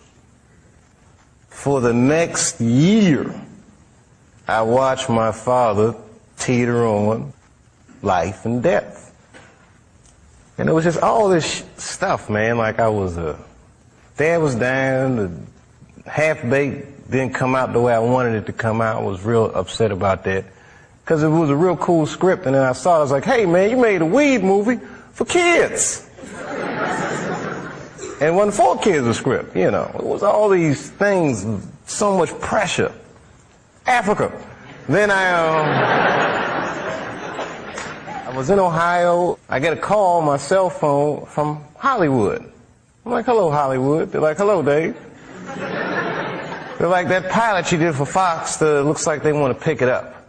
For the next year, I watched my father teeter on life and death. And it was just all this stuff, man. Like Dad was down, the Half Baked didn't come out the way I wanted it to come out. I was real upset about that. Because it was a real cool script, and then I saw it, I was like, hey man, you made a weed movie for kids. And it wasn't for kids, the script, you know. It was all these things, so much pressure. Africa. Then I was in Ohio. I get a call on my cell phone from Hollywood. I'm like, hello, Hollywood. They're like, hello, Dave. They're like, that pilot you did for Fox, looks like they want to pick it up.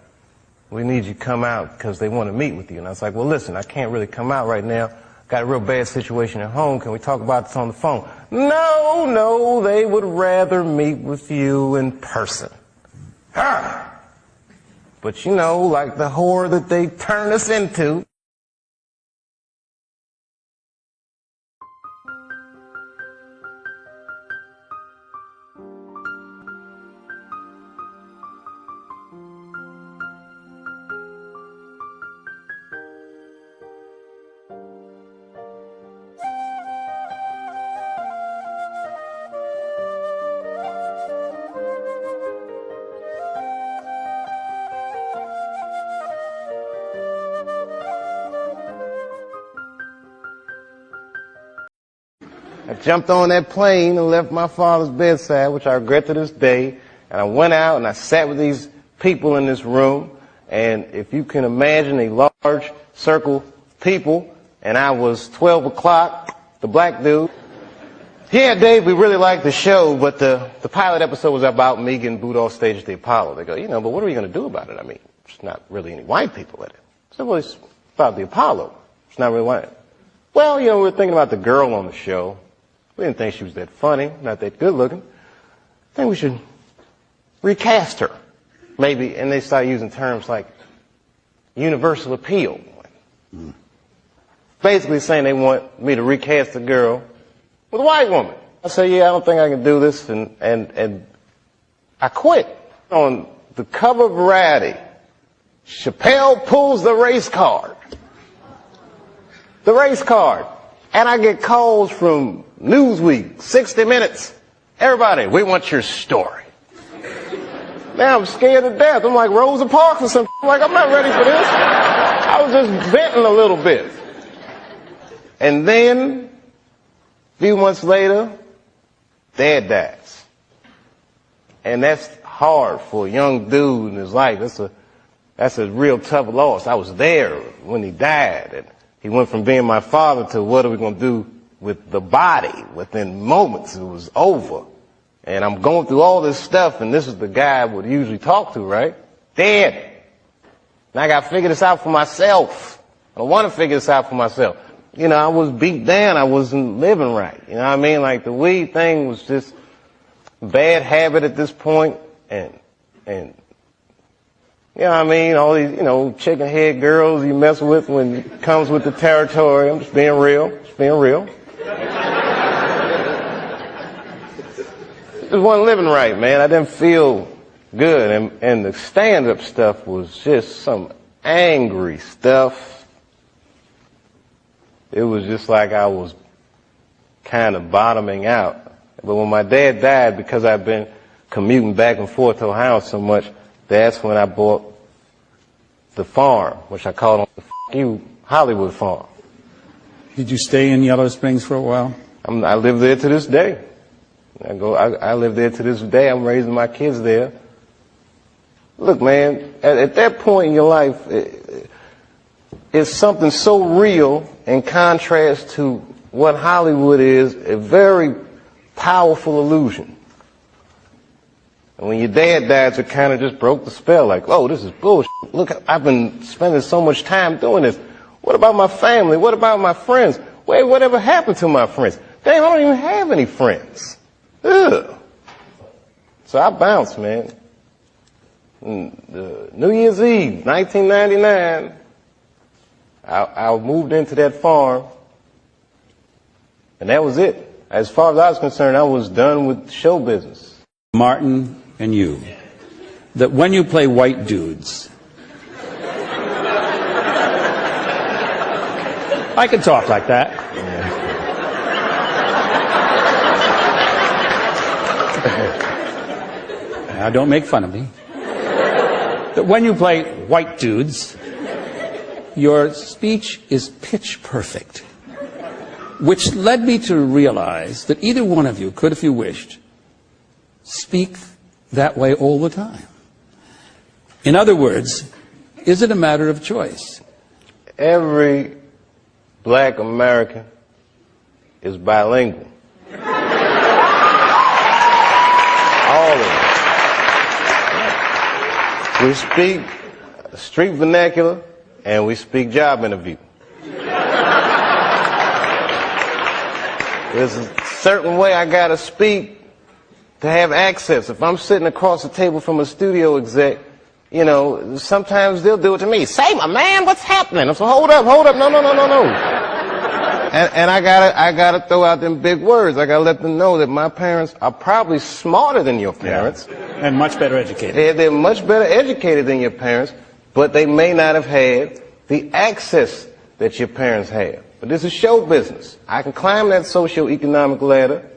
we need you to come out because they want to meet with you. And I was like, well, listen, I can't really come out right now. Got a real bad situation at home. Can we talk about this on the phone? No, they would rather meet with you in person. But you know, like the whore that they turned us into. I jumped on that plane and left my father's bedside, which I regret to this day. And I went out and I sat with these people in this room. And if you can imagine a large circle of people, and I was 12 o'clock, the black dude. Yeah, Dave, we really liked the show, but the pilot episode was about me getting booed off stage at the Apollo. They go, but what are we going to do about it? I mean, there's not really any white people in it. So, well, it's about the Apollo. It's not really white. Well, we were thinking about the girl on the show. We didn't think she was that funny, not that good looking. I think we should recast her, maybe. And they started using terms like universal appeal. Basically saying they want me to recast the girl with a white woman. I said, I don't think I can do this, and I quit. On the cover of Variety, Chappelle pulls the race card. The race card. And I get calls from Newsweek, 60 Minutes. Everybody, we want your story. Now I'm scared to death. I'm like Rosa Parks or something. I'm like, I'm not ready for this. I was just venting a little bit. And then, a few months later, Dad dies. And that's hard for a young dude in his life. That's a real tough loss. I was there when he died. And he went from being my father to what are we going to do with the body. Within moments, it was over. And I'm going through all this stuff, and this is the guy I would usually talk to, right? Dead. And I got to figure this out for myself. I want to figure this out for myself. I was beat down. I wasn't living right. You know what I mean? Like the weed thing was just a bad habit at this point. And you know what I mean? All these, chicken head girls you mess with when it comes with the territory. I'm just being real. Just being real. Just wasn't living right, man. I didn't feel good. And the stand-up stuff was just some angry stuff. It was just like I was kind of bottoming out. But when my dad died, because I've been commuting back and forth to Ohio so much, that's when I bought the farm, which I called the Hollywood farm. Did you stay in Yellow Springs for a while? I live there to this day. I live there to this day. I'm raising my kids there. Look, man, at that point in your life, it's something so real in contrast to what Hollywood is, a very powerful illusion. And when your dad died, it kind of just broke the spell. Like, oh, this is bullshit. Look, I've been spending so much time doing this. What about my family? What about my friends? Wait, whatever happened to my friends? Damn, I don't even have any friends. Ugh. So I bounced, man. New Year's Eve, 1999, I moved into that farm, and that was it. As far as I was concerned, I was done with show business. Martin and you, that when you play white dudes, I can talk like that. Now, don't make fun of me. That when you play white dudes, your speech is pitch perfect, which led me to realize that either one of you could, if you wished, speak that way all the time. In other words, is it a matter of choice? Every black American is bilingual. All of them. We speak street vernacular, and we speak job interview. There's a certain way I gotta speak to have access. If I'm sitting across the table from a studio exec, you know, sometimes they'll do it to me. Say, my man, what's happening? I'm so, hold up, no. And I gotta throw out them big words. I gotta let them know that my parents are probably smarter than your parents. And much better educated. They're much better educated than your parents, but they may not have had the access that your parents have. But this is show business. I can climb that socio-economic ladder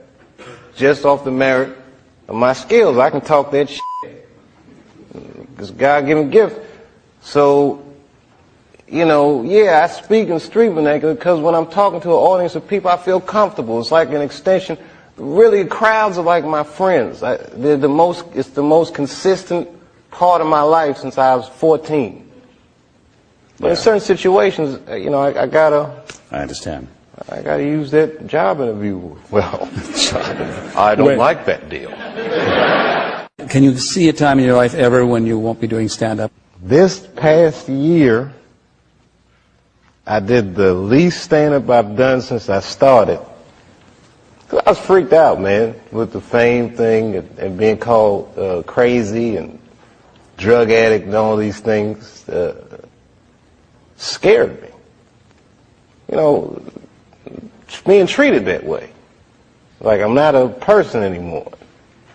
just off the merit of my skills. I can talk that shit. It's a God-given gift. So, you know, yeah, I speak in street vernacular because when I'm talking to an audience of people, I feel comfortable. It's like an extension. Really, crowds are like my friends. It's the most consistent part of my life since I was 14. But in certain situations, you know, I gotta use that job interview. Well, I don't like that deal. Can you see a time in your life ever when you won't be doing stand-up? This past year, I did the least stand-up I've done since I started. 'Cause I was freaked out, man, with the fame thing and being called crazy and drug addict and all these things. Scared me. You know, being treated that way. Like I'm not a person anymore.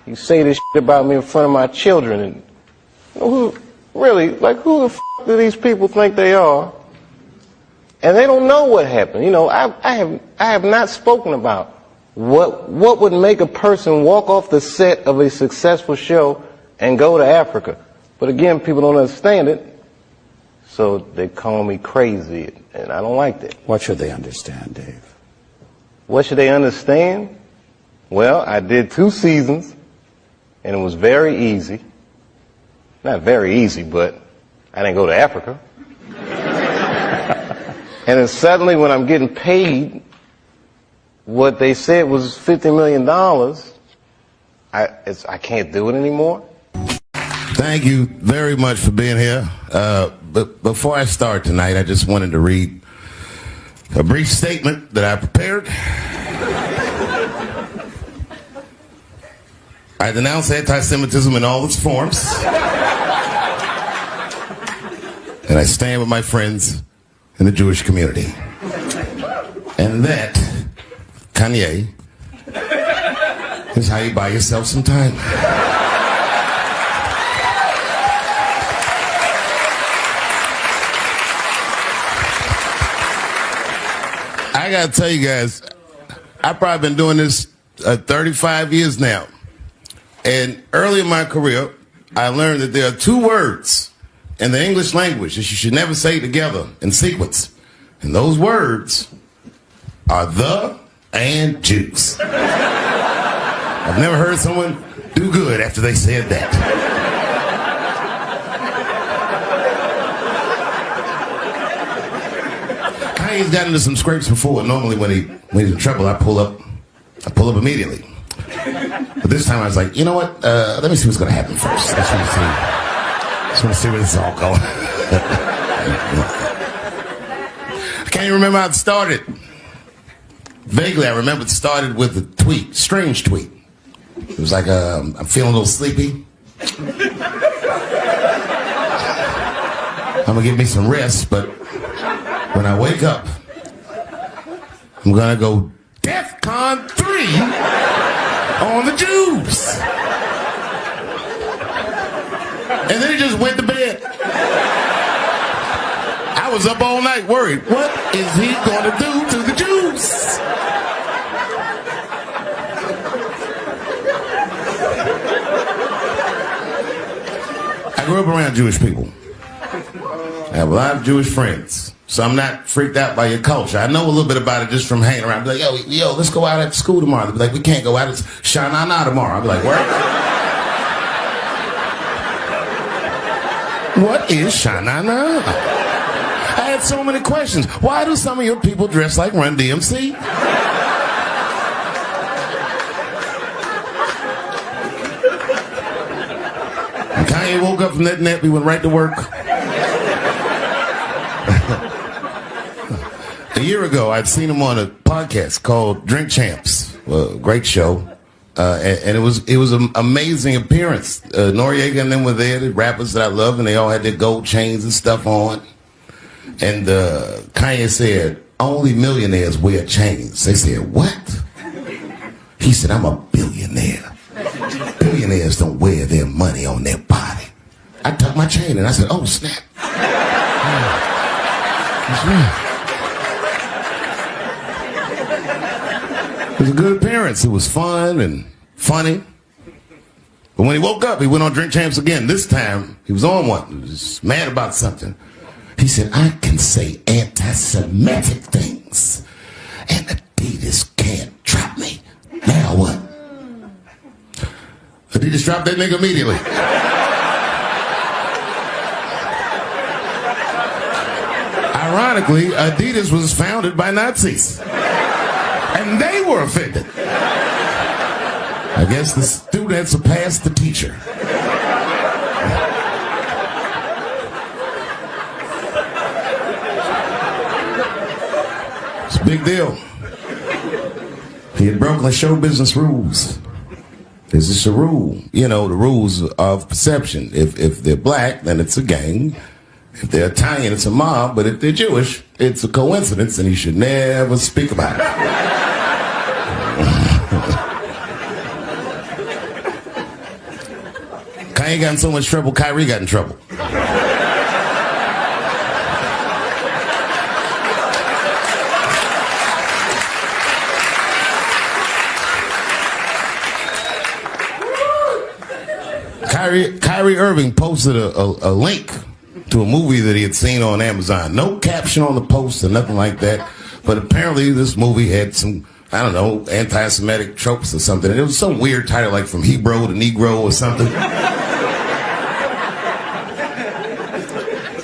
You say this shit about me in front of my children, and you know, who the f*** do these people think they are? And they don't know what happened. You know, I have not spoken about what would make a person walk off the set of a successful show and go to Africa. But again, people don't understand it. So they call me crazy, and I don't like that. What should they understand, Dave? What should they understand? Well, I did 2 seasons, and it was very easy. Not very easy, but I didn't go to Africa. And then suddenly when I'm getting paid what they said was $50 million, I can't do it anymore. Thank you very much for being here. But before I start tonight, I just wanted to read a brief statement that I prepared. I denounce anti-Semitism in all its forms. And I stand with my friends in the Jewish community. And that, Kanye, is how you buy yourself some time. I gotta tell you guys, I've probably been doing this 35 years now. And early in my career, I learned that there are 2 words in the English language that you should never say together in sequence. And those words are the and Jews. I've never heard someone do good after they said that. Kanye's gotten into some scrapes before. Normally when he's in trouble, I pull up immediately. But this time I was like, you know what? Let me see what's going to happen first. I just want to see where this is all going. I can't even remember how it started. Vaguely, I remember it started with a tweet, strange tweet. It was like, I'm feeling a little sleepy. I'm going to give me some rest, but when I wake up, I'm going to go DEFCON 3 on the Jews. And then he just went to bed. I was up all night worried. What is he going to do to the Jews? I grew up around Jewish people. I have a lot of Jewish friends. So I'm not freaked out by your culture. I know a little bit about it just from hanging around. I'd be like, yo, let's go out at school tomorrow. They'd be like, we can't go out. It's Shana Na tomorrow. I'd be like, what is Shana Na? I had so many questions. Why do some of your people dress like Run DMC? When Kanye woke up from that nap, he went right to work. year ago, I'd seen him on a podcast called Drink Champs. Great show. And it was an amazing appearance. Noriega and them were there, the rappers that I love, and they all had their gold chains and stuff on. And Kanye said, only millionaires wear chains. They said, what? He said, I'm a billionaire. Billionaires don't wear their money on their body. I took my chain and I said, oh, snap. Yeah. That's right. It was a good appearance. It was fun and funny. But when he woke up, he went on Drink Champs again. This time, he was on one. He was mad about something. He said, I can say anti-Semitic things, and Adidas can't drop me. Now what? Adidas dropped that nigga immediately. Ironically, Adidas was founded by Nazis. And they were offended. I guess the student surpassed the teacher. It's a big deal. He had broken the show business rules. This is a rule. You know, the rules of perception. If they're black, then it's a gang. If they're Italian, it's a mob. But if they're Jewish, it's a coincidence, and you should never speak about it. Kanye got in so much trouble, Kyrie got in trouble. Kyrie Irving posted a link to a movie that he had seen on Amazon. No caption on the post or nothing like that. But apparently this movie had some, I don't know, anti-Semitic tropes or something. And it was some weird title like From Hebrew to Negro or something.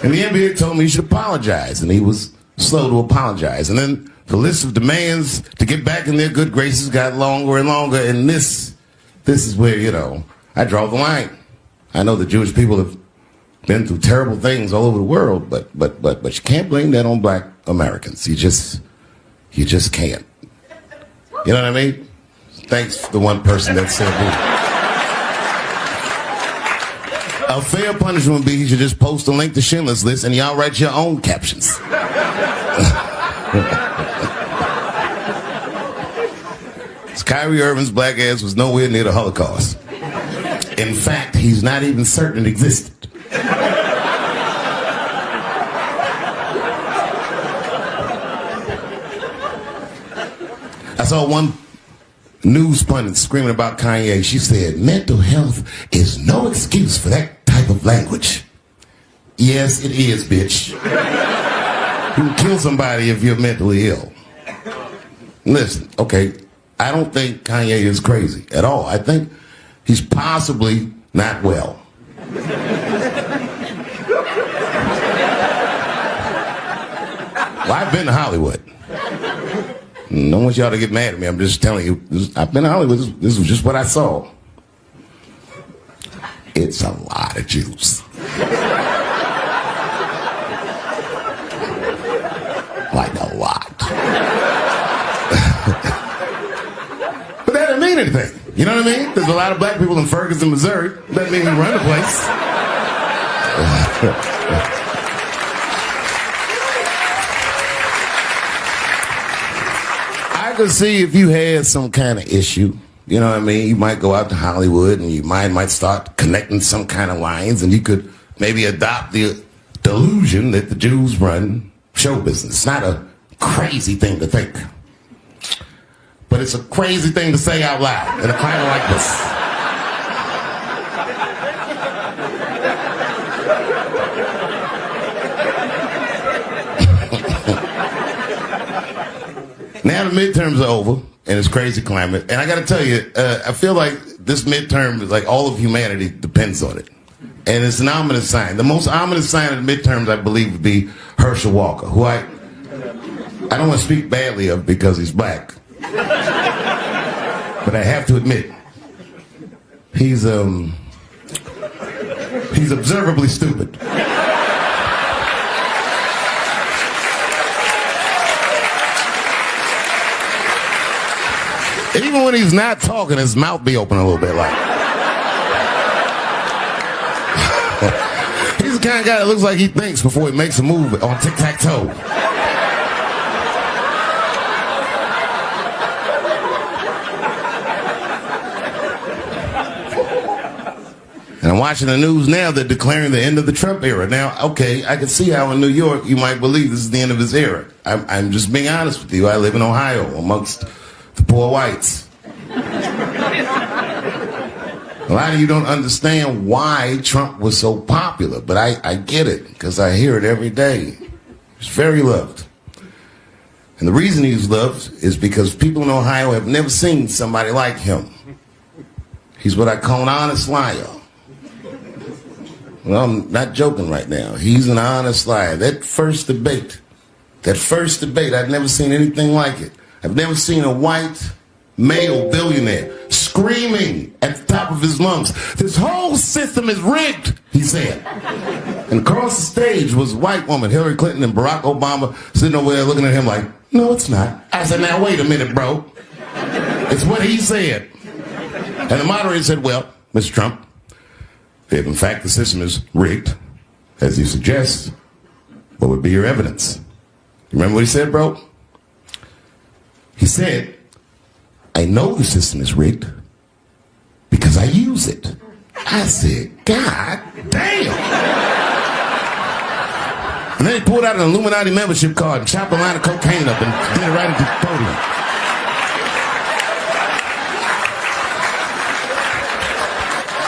And the NBA told me he should apologize, and he was slow to apologize. And then the list of demands to get back in their good graces got longer and longer, and this is where, you know, I draw the line. I know the Jewish people have been through terrible things all over the world, but you can't blame that on black Americans. You just can't. You know what I mean? Thanks to the one person that said that. A fair punishment would be you should just post a link to Schindler's List and y'all write your own captions. Kyrie Irving's black ass was nowhere near the Holocaust. In fact, he's not even certain it existed. I saw one news pundit screaming about Kanye. She said, mental health is no excuse for that type of language. Yes, it is, bitch. You can kill somebody if you're mentally ill. Listen, okay, I don't think Kanye is crazy at all. I think he's possibly not well. Well, I've been to Hollywood. I don't want y'all to get mad at me. I'm just telling you. I've been to Hollywood. This was just what I saw. It's a lot of Jews. Like a lot. But that doesn't mean anything. You know what I mean? There's a lot of black people in Ferguson, Missouri. Doesn't mean we run the place. I could see if you had some kind of issue, you know what I mean? You might go out to Hollywood and your mind might start connecting some kind of lines, and you could maybe adopt the delusion that the Jews run show business. It's not a crazy thing to think. But it's a crazy thing to say out loud in a climate like this. Now the midterms are over, and it's crazy climate. And I got to tell you, I feel like this midterm is like all of humanity depends on it. And it's an ominous sign. The most ominous sign of the midterms, I believe, would be Herschel Walker, who I don't want to speak badly of because he's black. But I have to admit, he's observably stupid. Even when he's not talking, his mouth be open a little bit like. He's the kind of guy that looks like he thinks before he makes a move on tic-tac-toe. And I'm watching the news now, they're declaring the end of the Trump era. Now, okay, I can see how in New York you might believe this is the end of his era. I'm just being honest with you. I live in Ohio amongst the poor whites. A lot of you don't understand why Trump was so popular, but I get it because I hear it every day. He's very loved. And the reason he's loved is because people in Ohio have never seen somebody like him. He's what I call an honest liar. Well, I'm not joking right now. He's an honest liar. That first debate, I've never seen anything like it. I've never seen a white male billionaire screaming at the top of his lungs, "This whole system is rigged," he said. And across the stage was a white woman, Hillary Clinton and Barack Obama, sitting over there looking at him like, "No, it's not." I said, "Now, wait a minute, bro. It's what he said." And the moderator said, "Well, Mr. Trump, if in fact the system is rigged, as you suggest, what would be your evidence?" You remember what he said, bro? He said, "I know the system is rigged because I use it." I said, "God damn." And then he pulled out an Illuminati membership card and chopped a line of cocaine up and did it right into the podium.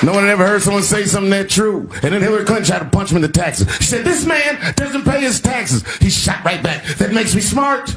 No one had ever heard someone say something that true. And then Hillary Clinton tried to punch him in the taxes. She said, "This man doesn't pay his taxes." He shot right back. "That makes me smart."